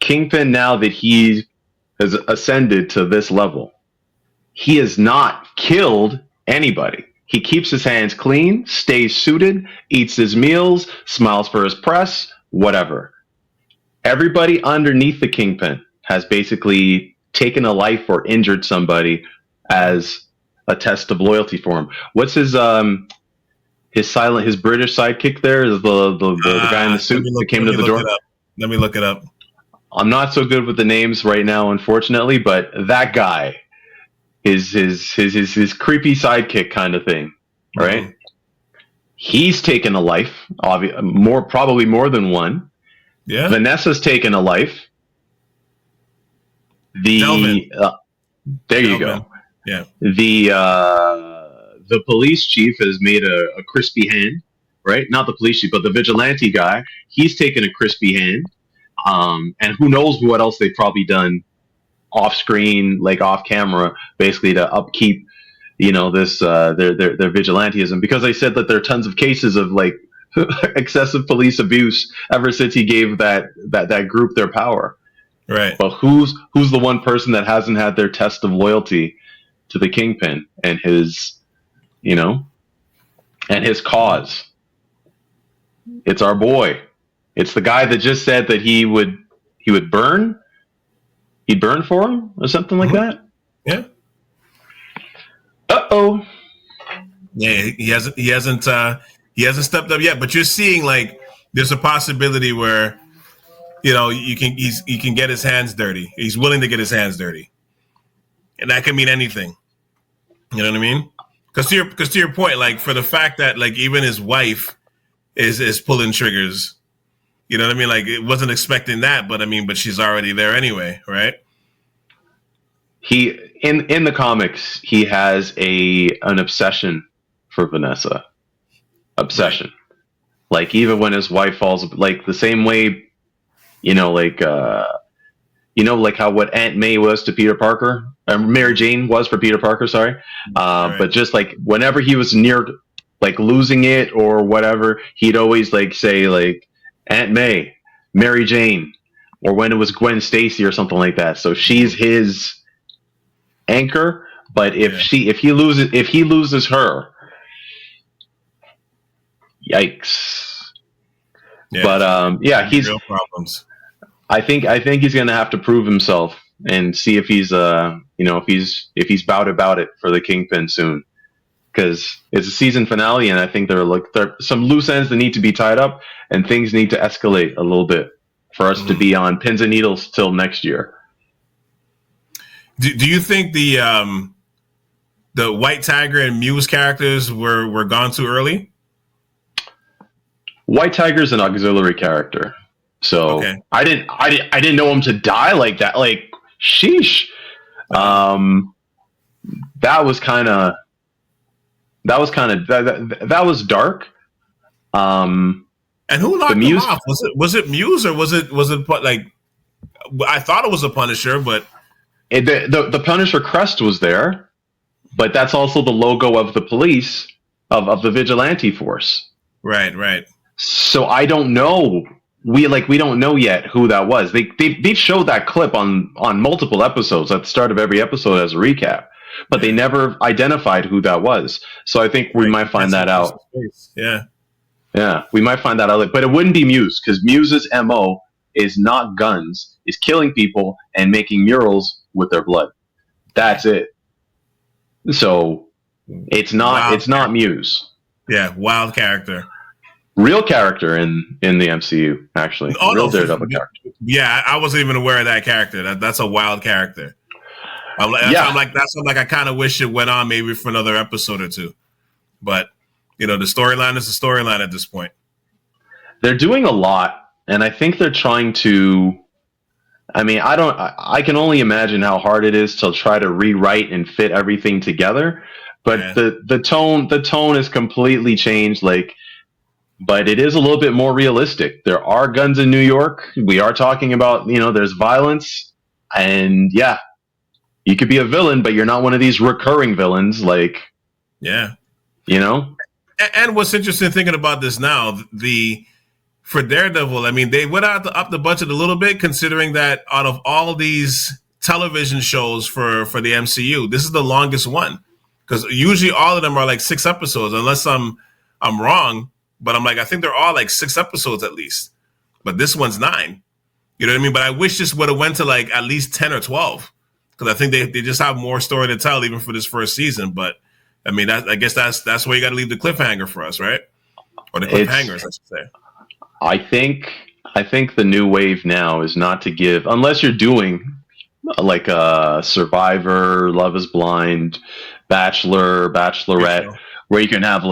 Kingpin, now that he has ascended to this level, he has not killed anybody. He keeps his hands clean, stays suited, eats his meals, smiles for his press, whatever. Everybody underneath the Kingpin has basically taken a life or injured somebody as a test of loyalty for him. What's his British sidekick there? Is the guy in the suit that came to the door? Let me look it up. I'm not so good with the names right now, unfortunately, but that guy is his creepy sidekick kind of thing, right? Mm-hmm. He's taken a life, probably more than one. Yeah. Vanessa's taken a life. There you go. Yeah. The police chief has made a crispy hand, right? Not the police chief, but the vigilante guy. He's taken a crispy hand. And who knows what else they've probably done off screen, like off camera, basically to upkeep, this their vigilantism, because they said that there are tons of cases of like excessive police abuse ever since he gave that group their power. Right. But who's the one person that hasn't had their test of loyalty to the Kingpin and his, and his cause? It's our boy. It's the guy that just said that he would burn. He'd burn for him or something like that. Yeah. Uh-oh. Yeah, he hasn't stepped up yet. But you're seeing like there's a possibility where, you can get his hands dirty. He's willing to get his hands dirty, and that can mean anything. You know what I mean? Because to your point, like for the fact that like even his wife is pulling triggers. You know what I mean? Like it wasn't expecting that, but she's already there anyway, right? He in the comics, he has an obsession for Vanessa. Obsession. Right. Like even when his wife falls, like the same way, like how what Aunt May was to Peter Parker, Mary Jane was for Peter Parker. Sorry, right. But just like whenever he was near, like losing it or whatever, he'd always like say like, Aunt May, Mary Jane, or when it was Gwen Stacy or something like that. So she's his anchor. But if he loses her, yikes. Yeah. But he's real problems. I think he's gonna have to prove himself and see if he's if he's about it for the Kingpin soon. because it's a season finale, and I think there are some loose ends that need to be tied up, and things need to escalate a little bit for us to be on pins and needles till next year. Do you think the White Tiger and Muse characters were gone too early? White Tiger's an auxiliary character, so okay. I didn't know him to die like that. Like, sheesh. That was dark. And who knocked him off? Was it Muse or was it like? I thought it was a Punisher, but the Punisher crest was there, but that's also the logo of the police of the vigilante force. Right. So I don't know. We don't know yet who that was. They showed that clip on multiple episodes at the start of every episode as a recap, but they never identified who that was. So I think we might find that out. Yeah, we might find that out. But it wouldn't be Muse, because Muse's MO is not guns, is killing people and making murals with their blood. That's it. So it's not Muse. Yeah, wild character. Real character in the MCU, actually. Real Daredevil character. Yeah, I wasn't even aware of that character. That's a wild character. I'm like, I kind of wish it went on maybe for another episode or two. But, the storyline is the storyline at this point. They're doing a lot, and I think they're trying to... I can only imagine how hard it is to try to rewrite and fit everything together. But the tone is completely changed, but it is a little bit more realistic. There are guns in New York. We are talking about, there's violence. And yeah, you could be a villain, but you're not one of these recurring villains. Yeah. And what's interesting thinking about this now, for Daredevil, they went up the budget a little bit, considering that out of all these television shows for the MCU, this is the longest one. Because usually all of them are 6 episodes, unless I'm wrong. But I think they're all 6 episodes at least. But this one's 9. You know what I mean? But I wish this would have went to at least 10 or 12. Because I think they just have more story to tell even for this first season. But I guess that's where you got to leave the cliffhanger for us, right? Or the cliffhangers, I should say. I think the new wave now is not to give, unless you're doing a Survivor, Love is Blind, Bachelor, Bachelorette, where you can have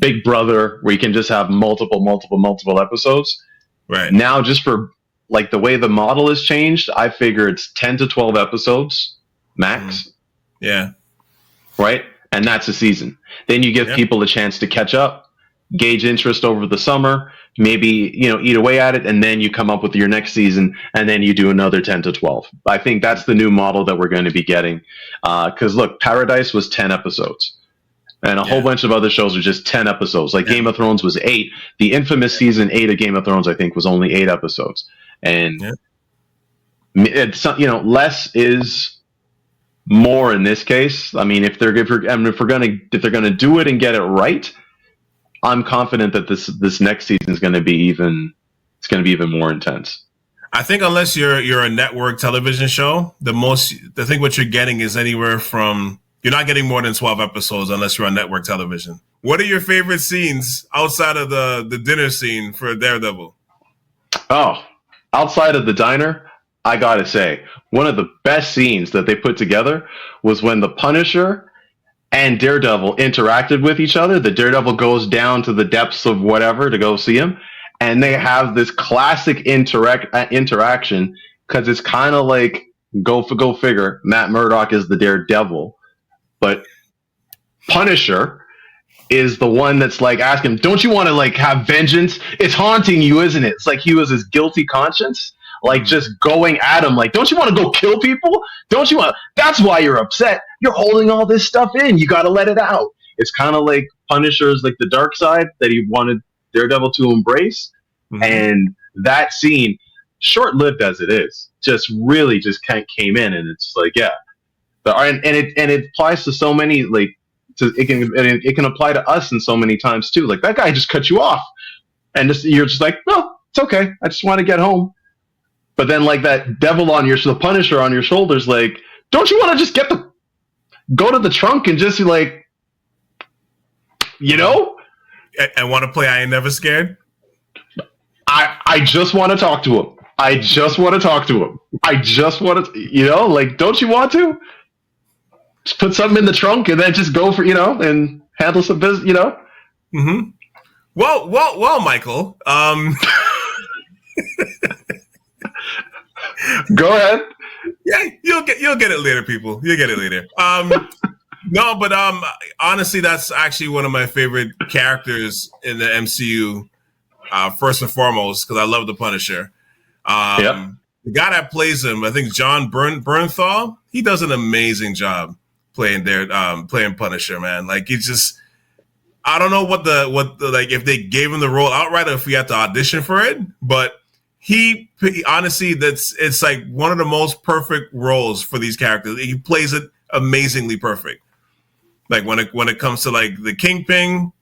Big Brother, where you can just have multiple episodes. Right. Now, just for the way the model has changed, I figure it's 10 to 12 episodes max. Yeah. Right? And that's a season. Then you give people a chance to catch up, gauge interest over the summer, maybe, eat away at it, and then you come up with your next season, and then you do another 10 to 12. I think that's the new model that we're going to be getting. Because, look, Paradise was 10 episodes. And a whole bunch of other shows are just 10 episodes. Game of Thrones was 8. The infamous season 8 of Game of Thrones, I think, was only 8 episodes. And it's, less is more in this case. If they're gonna do it and get it right, I'm confident that this next season is going to be even more intense. I think unless you're a network television show, I think what you're getting is anywhere from. You're not getting more than 12 episodes unless you're on network television. What are your favorite scenes outside of the dinner scene for Daredevil? Oh, outside of the diner, I gotta say, one of the best scenes that they put together was when the Punisher and Daredevil interacted with each other. The Daredevil goes down to the depths of whatever to go see him, and they have this classic interaction, because it's kind of go figure, Matt Murdock is the Daredevil. But Punisher is the one that's asking, don't you want to have vengeance? It's haunting you, isn't it? It's he was his guilty conscience, just going at him, don't you want to go kill people? Don't you want? That's why you're upset. You're holding all this stuff in. You got to let it out. It's kind of Punisher's the dark side that he wanted Daredevil to embrace. Mm-hmm. And that scene, short-lived as it is, just really just came in, and it's and it applies to so many it can apply to us in so many times too. That guy just cut you off, and you're just no, it's okay. I just want to get home. But then that devil the Punisher on your shoulders, don't you want to just go to the trunk and just You know? And want to play I Ain't Never Scared? I just want to talk to him. I just want to, like, don't you want to? Just put something in the trunk and then just go for, and handle some business, Mm-hmm. Well, Michael. Go ahead. Yeah, you'll get it later, people. You'll get it later. No, but honestly, that's actually one of my favorite characters in the MCU. First and foremost, because I love the Punisher. The guy that plays him, I think John Bernthal, he does an amazing job playing Punisher, man. Like, he just, I don't know what the like, if they gave him the role outright or if we had to audition for it, but he honestly, it's like one of the most perfect roles for these characters. He plays it amazingly perfect. Like when it comes to like the Kingpin,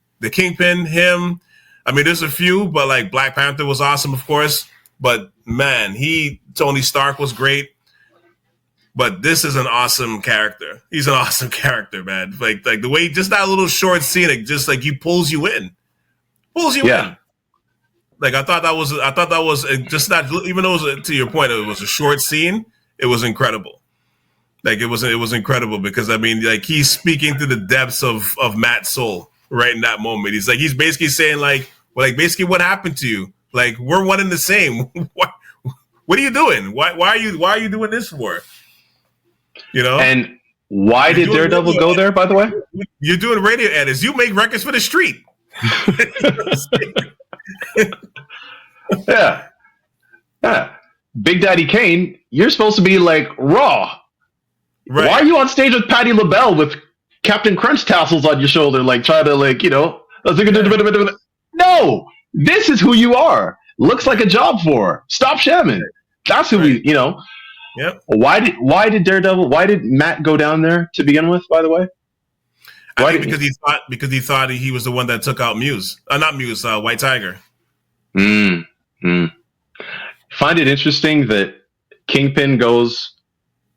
him. I mean, there's a few, but like Black Panther was awesome, of course. But man, Tony Stark was great. But this is an awesome character. He's an awesome character, man. Like the way, just that little short scene, it just like he pulls you in. In. Like I thought that was just that. Even though it was, to your point, it was a short scene. It was incredible. Like it was incredible because I mean, like he's speaking to the depths of Matt's soul right in that moment. He's basically saying like basically what happened to you? Like we're one and the same. What are you doing? Why are you doing this for? And why did Daredevil go there? By the way, you're doing radio edits. You make records for the street. Yeah. Big Daddy Kane, you're supposed to be like raw. Right. Why are you on stage with Patti LaBelle with Captain Crunch tassels on your shoulder, like trying to No, this is who you are. Looks like a job for her. Stop shamming. That's who we. Yep. Why did Matt go down there to begin with? By the way, I think because he thought he was the one that took out Muse. Not Muse. White Tiger. Find it interesting that Kingpin goes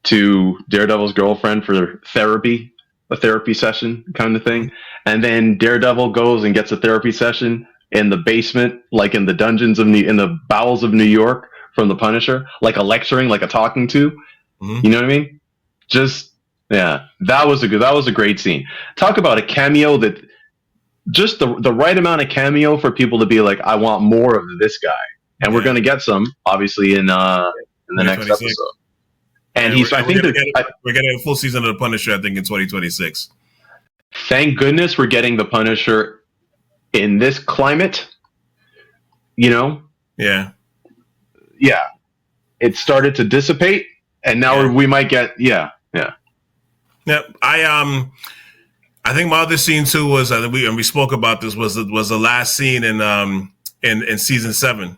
to Daredevil's girlfriend for therapy, a therapy session kind of thing, and then Daredevil goes and gets a therapy session in the basement, like in the dungeons in the bowels of New York from the Punisher, like a lecturing, like a talking to. Mm-hmm. You know what I mean? That was a great scene. Talk about a cameo that just the right amount of cameo for people to be like, I want more of this guy. And we're going to get some, obviously, in the next episode. And we're getting a full season of the Punisher, I think, in 2026. Thank goodness we're getting the Punisher in this climate. Yeah. It started to dissipate, and now we might get Yeah. I think my other scene too was we spoke about this was the last scene in season 7.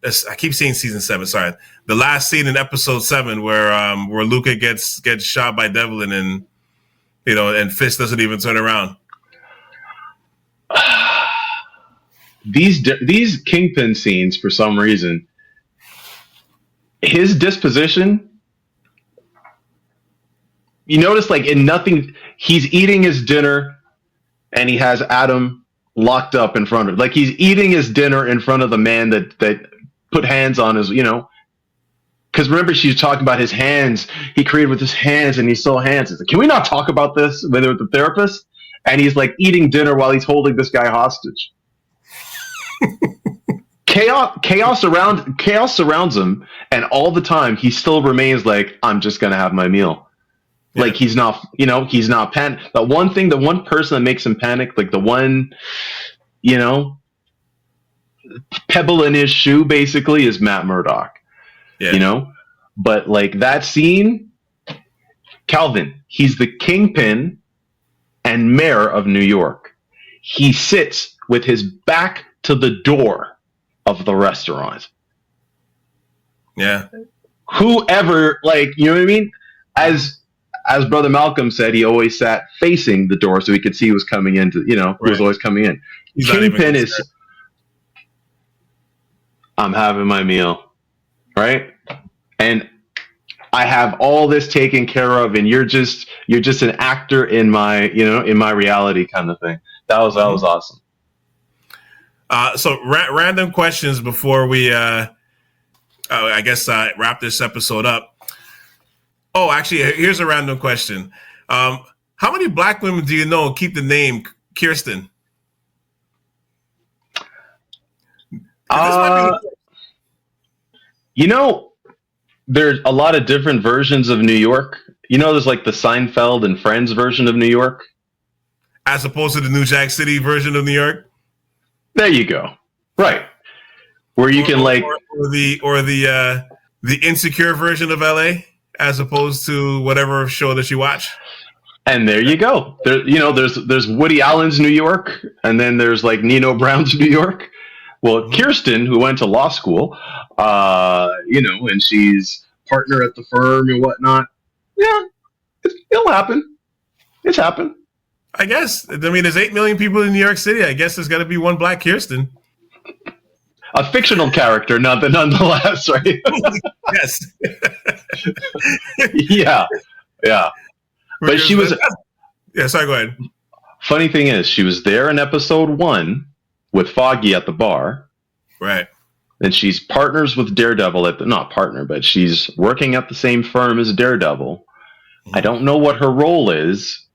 I keep saying season 7. Sorry, the last scene in episode 7 where Luca gets shot by Devlin and and Fisk doesn't even turn around. These Kingpin scenes, for some reason, his disposition. You notice, like in nothing, he's eating his dinner, and he has Adam locked up in front of him. Like he's eating his dinner in front of the man that put hands on his, because remember she's talking about his hands. He created with his hands, and he saw hands. It's like, can we not talk about this with the therapist? And he's like eating dinner while he's holding this guy hostage. Chaos surrounds him, and all the time he still remains like, I'm just gonna have my meal. Yeah. Like he's not panic. The one person that makes him panic, like the one, pebble in his shoe, basically, is Matt Murdock. Yeah. But like that scene, Calvin, he's the Kingpin and mayor of New York. He sits with his back to the door of the restaurant. Yeah. Whoever, like, you know what I mean? As Brother Malcolm said, he always sat facing the door so he could see who was coming in. Who was always coming in. Kingpin is, I'm having my meal, right? And I have all this taken care of, and you're just an actor in my reality kind of thing. That was awesome. So random questions before we, wrap this episode up. Oh, actually, here's a random question. How many black women do you know keep the name Kirsten? There's a lot of different versions of New York. There's like the Seinfeld and Friends version of New York. As opposed to the New Jack City version of New York? There you go. Right. Where you can like... Or the insecure version of LA, as opposed to whatever show that you watch. And there you go. There's Woody Allen's New York, and then there's like Nino Brown's New York. Well, Kirsten, who went to law school, and she's partner at the firm and whatnot. Yeah, it'll happen. It's happened. I guess. I mean, there's 8 million people in New York City. I guess there's got to be one black Kirsten. A fictional character, nonetheless, right? Yes. Yeah. But she was... Yeah, sorry, go ahead. Funny thing is, she was there in episode 1 with Foggy at the bar. Right. And she's partners with Daredevil not partner, but she's working at the same firm as Daredevil. Mm-hmm. I don't know what her role is,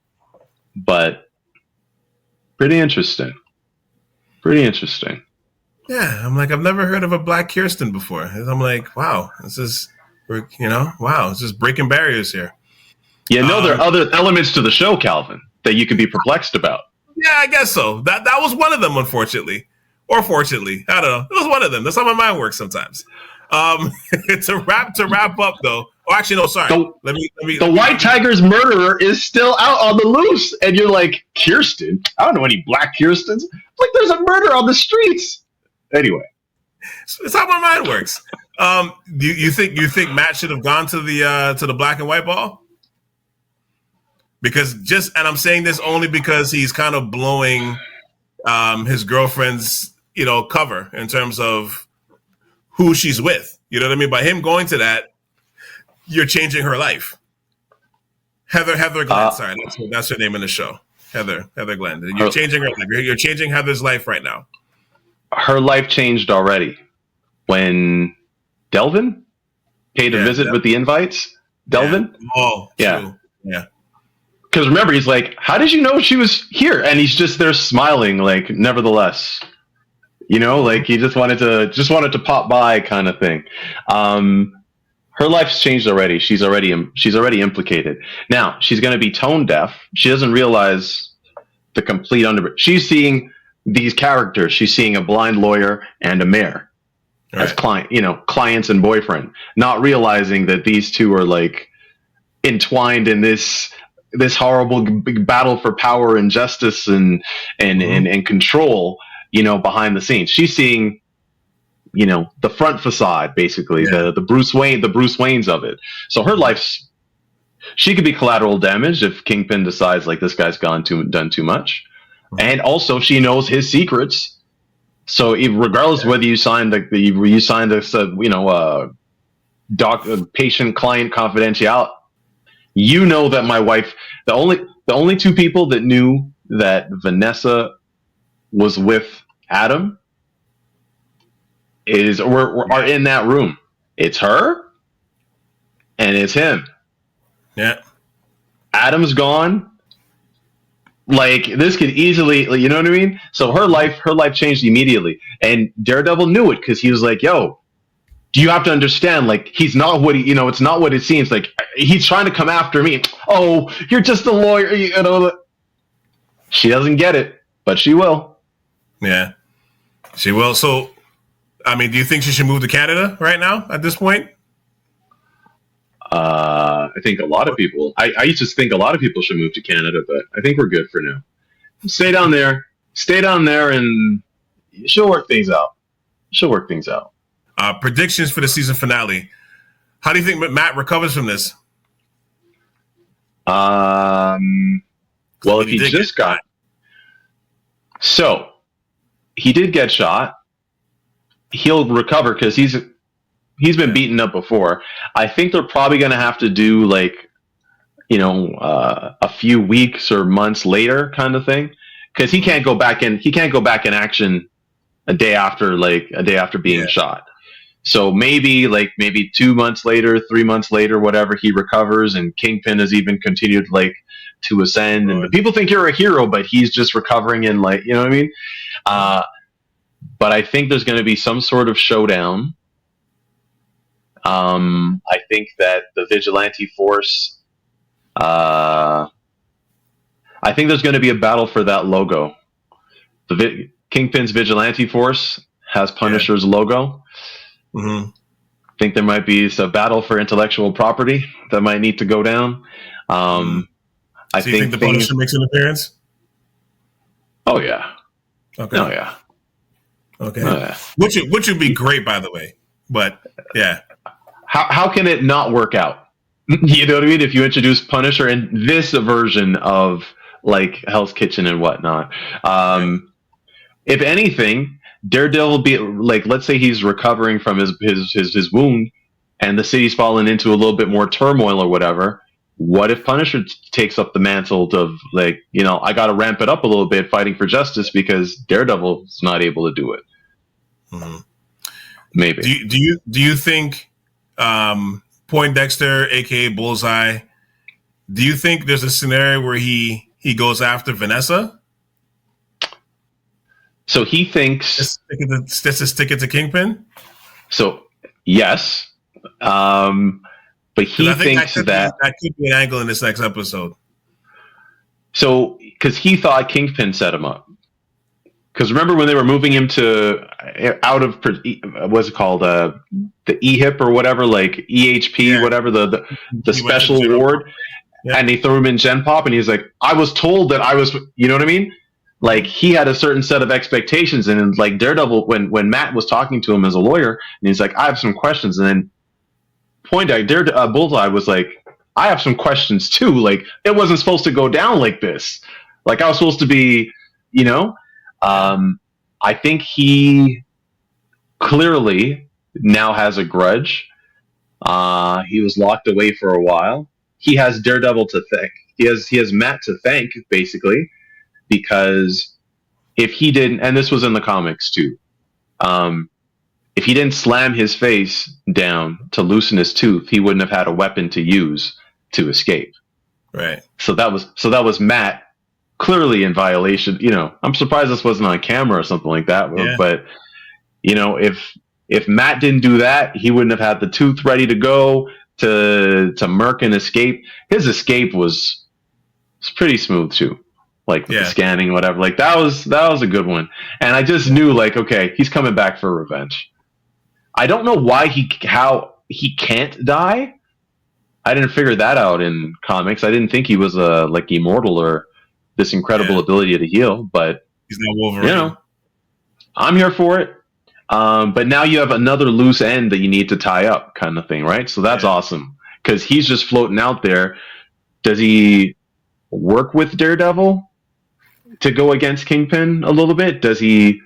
but pretty interesting. Yeah, I'm like, I've never heard of a black Kirsten before. I'm like, wow, this is breaking barriers here. Yeah, no, there are other elements to the show, Calvin, that you could be perplexed about. Yeah, I guess so. That was one of them, unfortunately. Or fortunately. I don't know. It was one of them. That's how my mind works sometimes. To wrap up though. Oh, actually, no, sorry. The White Tiger's murderer is still out on the loose, and you're like, Kirsten? I don't know any black Kirstens. Like, there's a murder on the streets. Anyway. That's how my mind works. Do you think Matt should have gone to the black and white ball? Because and I'm saying this only because he's kind of blowing his girlfriend's, cover in terms of who she's with. You know what I mean? By him going to that, you're changing her life. Heather Glenn. Sorry, that's her name in the show. Heather Glenn. You're changing her life. You're changing Heather's life right now. Her life changed already when Delvin paid a visit with the invites. Delvin? Yeah. Oh, yeah. True. Yeah. Because remember, he's like, how did you know she was here? And he's just there smiling, like, nevertheless. Like he just wanted to pop by kind of thing. Her life's changed already. She's already implicated. Now, she's going to be tone deaf. She doesn't realize the complete she's seeing these characters. She's seeing a blind lawyer and a mayor as clients and boyfriend, not realizing that these two are like entwined in this horrible big battle for power and justice and control, behind the scenes. She's seeing, the front facade, basically, the Bruce Waynes of it. So her life's, she could be collateral damage if Kingpin decides like this guy's done too much. And also she knows his secrets. So regardless of whether you signed this, patient-client confidentiality, that my wife, the only two people that knew that Vanessa was with Adam are in that room. It's her and it's him. Yeah. Adam's gone. Like, this could easily, you know what I mean? So her life changed immediately. And Daredevil knew it because he was like, yo, you have to understand, like, he's not what he, it's not what it seems. Like, he's trying to come after me. Oh, you're just a lawyer, She doesn't get it, but she will. Yeah, she will. So, I mean, do you think she should move to Canada right now at this point? I think a lot of people, I used to think a lot of people should move to Canada, but I think we're good for now. Stay down there, and she'll work things out. Predictions for the season finale. How do you think Matt recovers from this? Well, if he just got... So, he did get shot. He'll recover because he's been beaten up before. I think they're probably going to have to do like, a few weeks or months later kind of thing. because he can't go back in. He can't go back in action a day after being shot. So maybe 2 months later, 3 months later, whatever, he recovers, and Kingpin has even continued to ascend. And people think you're a hero, but he's just recovering and you know what I mean? But I think there's going to be some sort of showdown. I think that the Vigilante Force. I think there's going to be a battle for that logo. Kingpin's Vigilante Force has Punisher's logo. Mm-hmm. I think there might be a battle for intellectual property that might need to go down. So you think the Punisher makes an appearance? Oh yeah. Okay. Oh yeah. Okay. Oh, yeah. Which would be great, by the way. But yeah. How can it not work out? You know what I mean? If you introduce Punisher in this version of Hell's Kitchen and whatnot, if anything, Daredevil will be let's say he's recovering from his wound, and the city's fallen into a little bit more turmoil or whatever. What if Punisher takes up the mantle of I got to ramp it up a little bit, fighting for justice because Daredevil's not able to do it? Mm-hmm. Maybe. Do you think Poindexter, aka Bullseye, do you think there's a scenario where he goes after Vanessa? So he thinks just to stick it to Kingpin. So yes, but he thinks that could be an angle in this next episode. So because he thought Kingpin set him up. Because remember when they were moving him out of what's it called, the EHIP or whatever, EHP, whatever the special ward, and they threw him in Gen Pop, and he's like, I was told that I was, you know what I mean? He had a certain set of expectations, and Daredevil, when Matt was talking to him as a lawyer, and he's like, I have some questions, and then Bullseye was like, I have some questions too. It wasn't supposed to go down like this. I was supposed to be, I think he clearly now has a grudge. He was locked away for a while. He has Daredevil to thank. He has Matt to thank, basically, because if he didn't, and this was in the comics too, if he didn't slam his face down to loosen his tooth, he wouldn't have had a weapon to use to escape. Right. So that was Matt clearly in violation. I'm surprised this wasn't on camera or something like that. Yeah. But if Matt didn't do that, he wouldn't have had the tooth ready to go to murk and escape. His escape was pretty smooth too. The scanning, whatever. That was a good one. And I just knew okay, he's coming back for revenge. I don't know how he can't die. I didn't figure that out in comics. I didn't think he was immortal or this incredible ability to heal, but he's not Wolverine. I'm here for it. But now you have another loose end that you need to tie up, kind of thing, right? So that's awesome because he's just floating out there. Does he work with Daredevil to go against Kingpin a little bit? Does he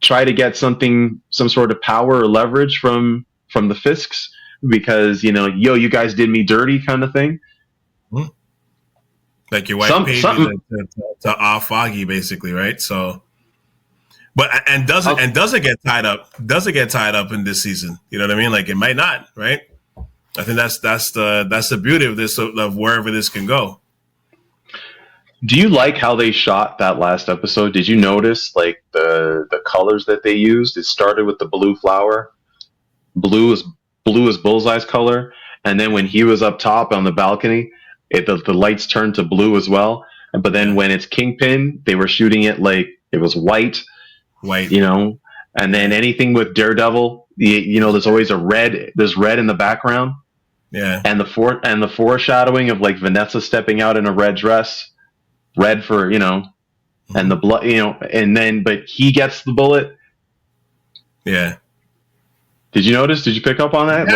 try to get some sort of power or leverage from the Fisks because you guys did me dirty, kind of thing? Mm-hmm. Your wife paid you to off Foggy, basically, right? So, but does it get tied up? Does it get tied up in this season? You know what I mean? It might not, right? I think that's the beauty of this, of wherever this can go. Do you like how they shot that last episode? Did you notice the colors that they used? It started with the blue flower. Blue is Bullseye's color, and then when he was up top on the balcony, the lights turned to blue as well. But then when it's Kingpin, they were shooting it it was white. And then anything with Daredevil, there's always there's red in the background. Yeah. And the foreshadowing of Vanessa stepping out in a red dress. Red for and the blood, and then but he gets the bullet. Yeah. Did you notice? Did you pick up on that?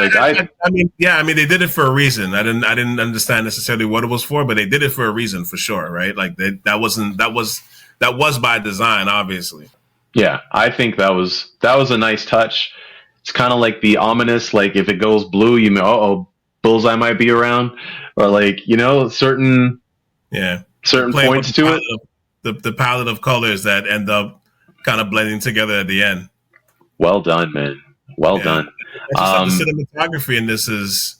I mean, they did it for a reason. I didn't understand necessarily what it was for, but they did it for a reason for sure, right? That was by design, obviously. Yeah, I think that was a nice touch. It's kind of like the ominous, if it goes blue, Bullseye might be around, or certain. Yeah. Certain points to it. the palette of colors that end up kind of blending together at the end. Well done, man. Well done. I just thought the cinematography in this is,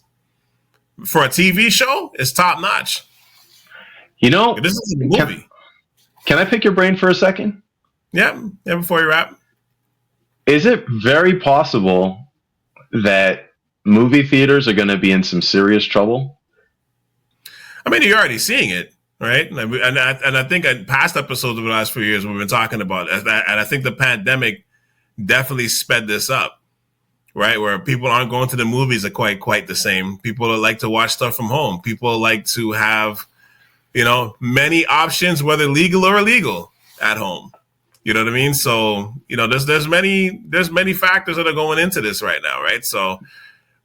for a TV show, is top notch. You know, this is a movie. Can I pick your brain for a second? Yeah, before you wrap. Is it very possible that movie theaters are going to be in some serious trouble? I mean, you're already seeing it, right? And I think in past episodes over the last few years we've been talking about it, and I think the pandemic definitely sped this up, right? Where people aren't going to the movies are quite the same. People like to watch stuff from home. People like to have, many options, whether legal or illegal, at home. You know what I mean? So, there's many factors that are going into this right now, right? So,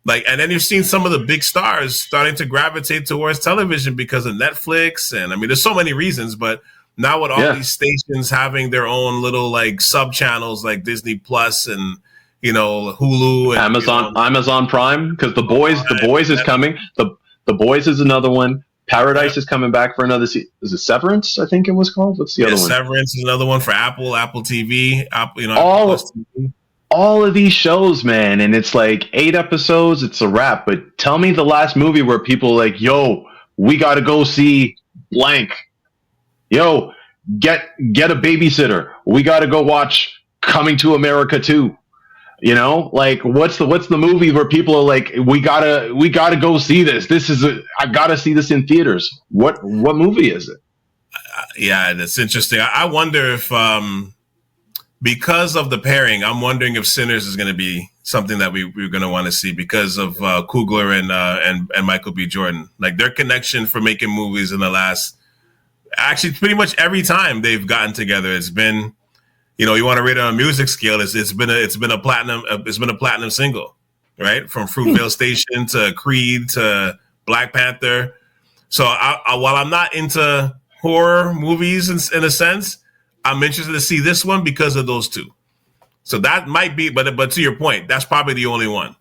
and then you've seen some of the big stars starting to gravitate towards television because of Netflix. And I mean, there's so many reasons, but now with all these stations having their own little sub channels like Disney Plus and, Hulu and Amazon Prime, because the boys is coming. The Boys is another one. Paradise is coming back for another season. Is it Severance? I think it was called. What's the other one? Severance is another one for Apple TV. All of these shows, man, and it's 8 episodes. It's a wrap. But tell me the last movie where people are yo, we got to go see blank. Yo, get a babysitter. We got to go watch Coming to America 2. What's the movie where people are we gotta go see this. I gotta see this in theaters. What movie is it? Yeah, that's interesting. I wonder if because of the pairing, I'm wondering if Sinners is going to be something that we're going to want to see because of Coogler and Michael B. Jordan. Their connection for making movies in the last, actually pretty much every time they've gotten together, it's been. You want to rate it on a music scale. It's been a platinum single, right? From Fruitvale Station to Creed to Black Panther. So while I'm not into horror movies in a sense, I'm interested to see this one because of those two. So that might be, but to your point, that's probably the only one.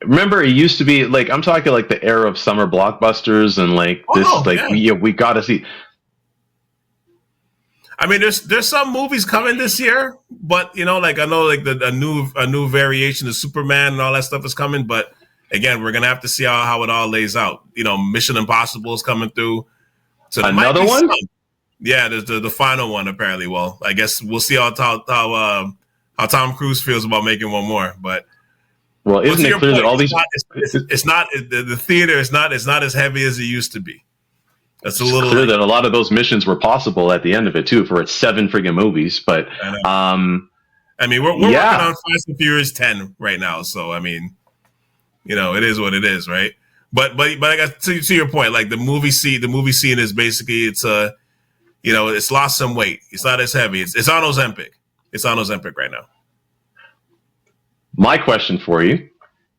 Remember, it used to be I'm talking the era of summer blockbusters and we got to see. I mean, there's some movies coming this year, but I know a new variation of Superman and all that stuff is coming. But again, we're gonna have to see how it all lays out. Mission Impossible is coming through. So another one? Yeah, there's the final one apparently. Well, I guess we'll see how Tom Cruise feels about making one more. But isn't it clear that all these? It's not the theater is not as heavy as it used to be. It's clear that a lot of those missions were possible at the end of it too, for its 7 friggin' movies. But I mean, we're working on Fast and Furious 10 right now, so I mean, it is what it is, right? But I got to your point, the movie scene is basically it's lost some weight. It's not as heavy. It's on Ozempic. It's on Ozempic right now. My question for you.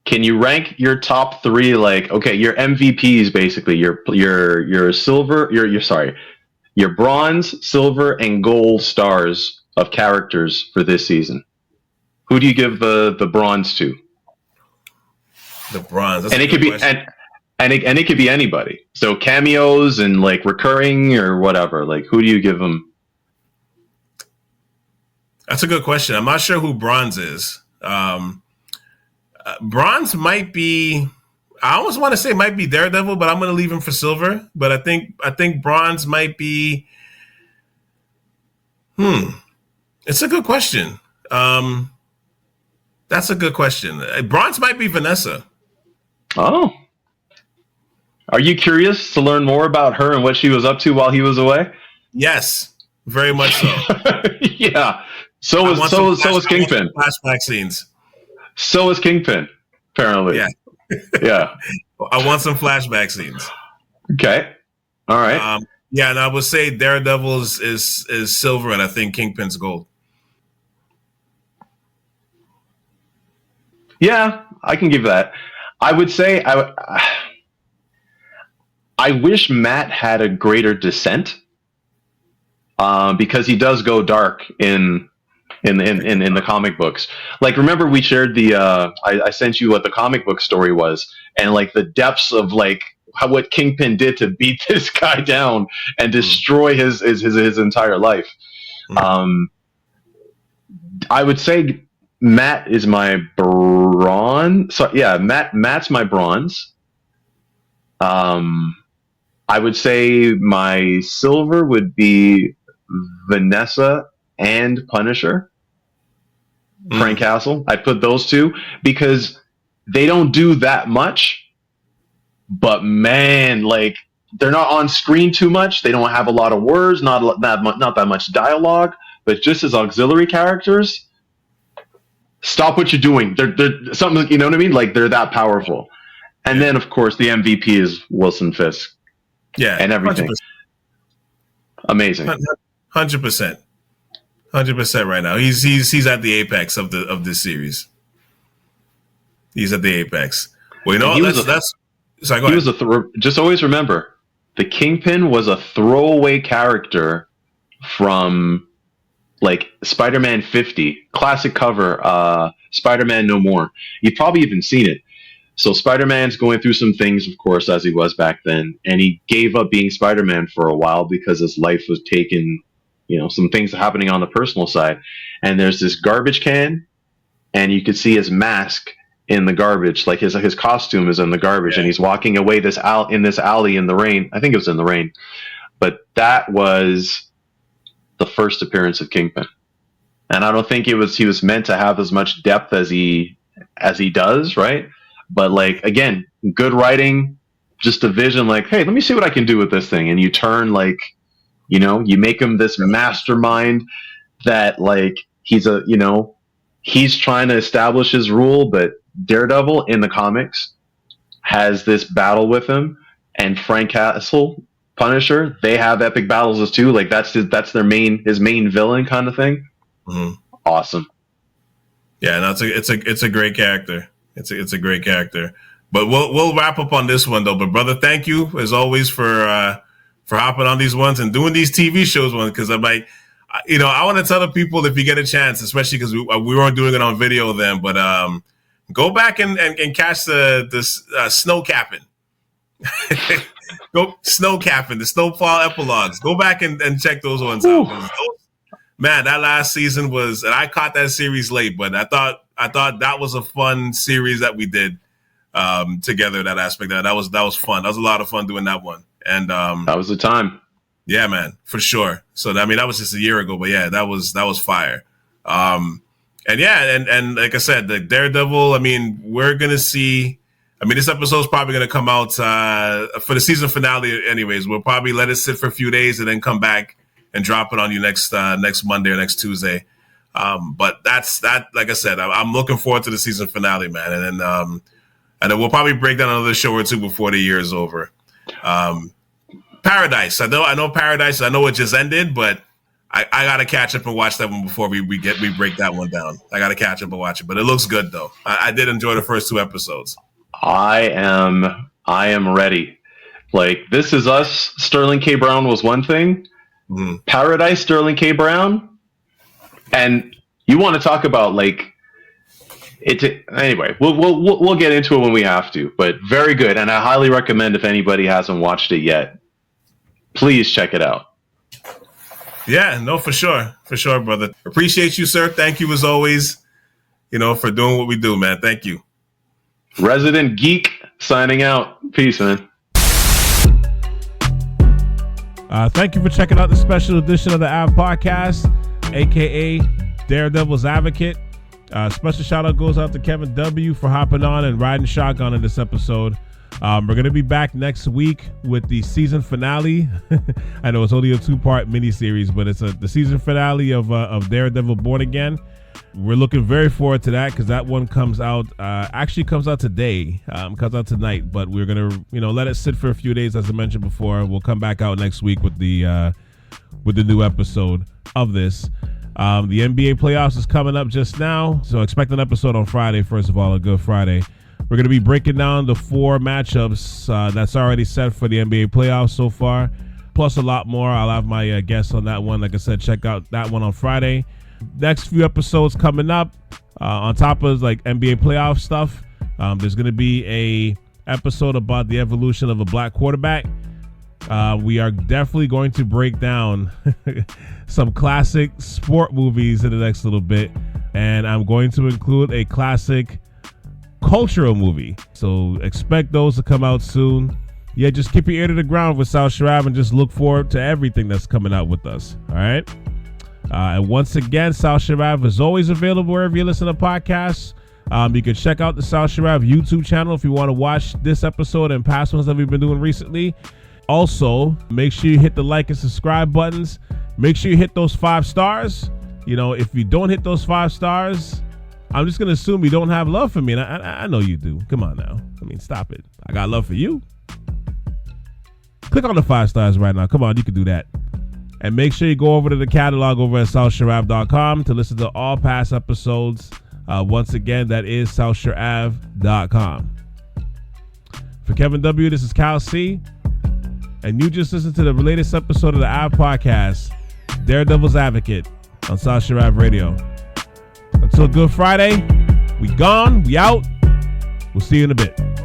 Can you rank your top 3 your MVPs basically, your silver, your bronze, silver, and gold stars of characters for this season? Who do you give the bronze to? The bronze, and it could be and it could be anybody. So cameos and recurring or whatever. Who do you give them? That's a good question. I'm not sure who bronze is. Bronze might be. I almost want to say might be Daredevil, but I'm going to leave him for silver. But I think bronze might be. It's a good question. That's a good question. Bronze might be Vanessa. Oh, are you curious to learn more about her and what she was up to while he was away? Yes, very much so. Yeah. So was Kingpin. Flashback scenes. So is Kingpin, apparently. Yeah. Yeah. I want some flashback scenes. Okay. All right. Yeah, and I would say Daredevil is silver, and I think Kingpin's gold. Yeah, I can give that. I would say I wish Matt had a greater descent, because he does go dark in the comic books. Remember we shared the I sent you what the comic book story was, and the depths of what Kingpin did to beat this guy down and destroy his entire life. I would say Matt is my bronze. So yeah, Matt's my bronze. I would say my silver would be Vanessa and Punisher. Frank Castle. I'd put those two because they don't do that much, but man, like they're not on screen too much. They don't have a lot of words, not that much dialogue, but just as auxiliary characters, stop what you're doing. They're something, you know what I mean? Like they're that powerful. And then of course the MVP is Wilson Fisk. Yeah, and everything. 100%. Amazing. 100%. 100% right now. He's at the apex of this series. He's at the apex. Well, you know, sorry, go ahead. Just always remember, the Kingpin was a throwaway character from like Spider-Man 50, classic cover, Spider-Man No More. You've probably even seen it. So Spider-Man's going through some things, of course, as he was back then, and he gave up being Spider-Man for a while because his life was taken, you know, some things happening on the personal side. And there's this garbage can, and you could see his mask in the garbage, like his costume is in the garbage, and he's walking away in this alley in the rain. I think it was in the rain, but that was the first appearance of Kingpin, and I don't think he was meant to have as much depth as he does, right? But like again, good writing, just a vision, like, hey, let me see what I can do with this thing, and you turn like, you know, you make him this mastermind that like he's trying to establish his rule, but Daredevil in the comics has this battle with him, and Frank Castle, Punisher, they have epic battles as too. Like that's his main villain kind of thing. Mm-hmm. Awesome. Yeah, no, it's a great character. It's a great character. But we'll wrap up on this one though. But brother, thank you as always for hopping on these ones and doing these TV shows ones, because I'm like, you know, I want to tell the people, if you get a chance, especially because we weren't doing it on video then, but go back and catch the snow capping. Go snow capping, the snowfall epilogues. Go back and check those ones out. Man, that last season was, and I caught that series late, but I thought that was a fun series that we did together. That aspect that was fun. That was a lot of fun doing that one. And that was the time. Yeah, man, for sure. So I mean, that was just a year ago, but yeah, that was fire. And yeah, and like I said, the Daredevil. I mean, we're gonna see. I mean, this episode's probably gonna come out for the season finale. Anyways, we'll probably let it sit for a few days and then come back and drop it on you next Monday or next Tuesday. But that's that. Like I said, I'm looking forward to the season finale, man. And then we'll probably break down another show or two before the year is over. Paradise. I know Paradise. I know it just ended, but I gotta catch up and watch that one before we break that one down. I gotta catch up and watch it, but it looks good though. I did enjoy the first two episodes. I am ready. Like, This Is Us, Sterling K. Brown was one thing. Mm-hmm. Paradise, Sterling K. Brown, and you want to talk about like it. Anyway, we'll get into it when we have to. But very good, and I highly recommend, if anybody hasn't watched it yet, please check it out. Yeah, no, for sure, brother. Appreciate you, sir. Thank you as always. You know, for doing what we do, man. Thank you. Resident Geek signing out. Peace, man. Thank you for checking out the special edition of the Ave Podcast, aka Daredevil's Advocate. Special shout out goes out to Kevin W. for hopping on and riding shotgun in this episode. We're going to be back next week with the season finale. I know it's only a 2-part miniseries, but it's the season finale of Daredevil Born Again. We're looking very forward to that because that one comes out today. Comes out tonight, but we're going to let it sit for a few days, as I mentioned before. We'll come back out next week with the new episode of this. The NBA playoffs is coming up just now, so expect an episode on Friday, first of all, a good Friday. We're going to be breaking down the 4 matchups that's already set for the NBA playoffs so far, plus a lot more. I'll have my guests on that one. Like I said, check out that one on Friday. Next few episodes coming up, on top of like NBA playoff stuff, there's going to be a episode about the evolution of a black quarterback. We are definitely going to break down some classic sport movies in the next little bit. And I'm going to include a classic cultural movie. So expect those to come out soon. Yeah, just keep your ear to the ground with South Sharav and just look forward to everything that's coming out with us. All right. And once again, South Sharav is always available wherever you listen to podcasts. You can check out the South Sharav YouTube channel if you want to watch this episode and past ones that we've been doing recently. Also, make sure you hit the like and subscribe buttons. Make sure you hit those 5 stars. You know, if you don't hit those 5 stars, I'm just going to assume you don't have love for me. And I know you do. Come on now. I mean, stop it. I got love for you. Click on the 5 stars right now. Come on, you can do that. And make sure you go over to the catalog over at southsharav.com to listen to all past episodes. Once again, that is southsharav.com. For Kevin W., this is Cal C. And you just listened to the latest episode of the Ave Podcast, Daredevil's Advocate, on South Sharav Radio. Until Good Friday, we gone, we out. We'll see you in a bit.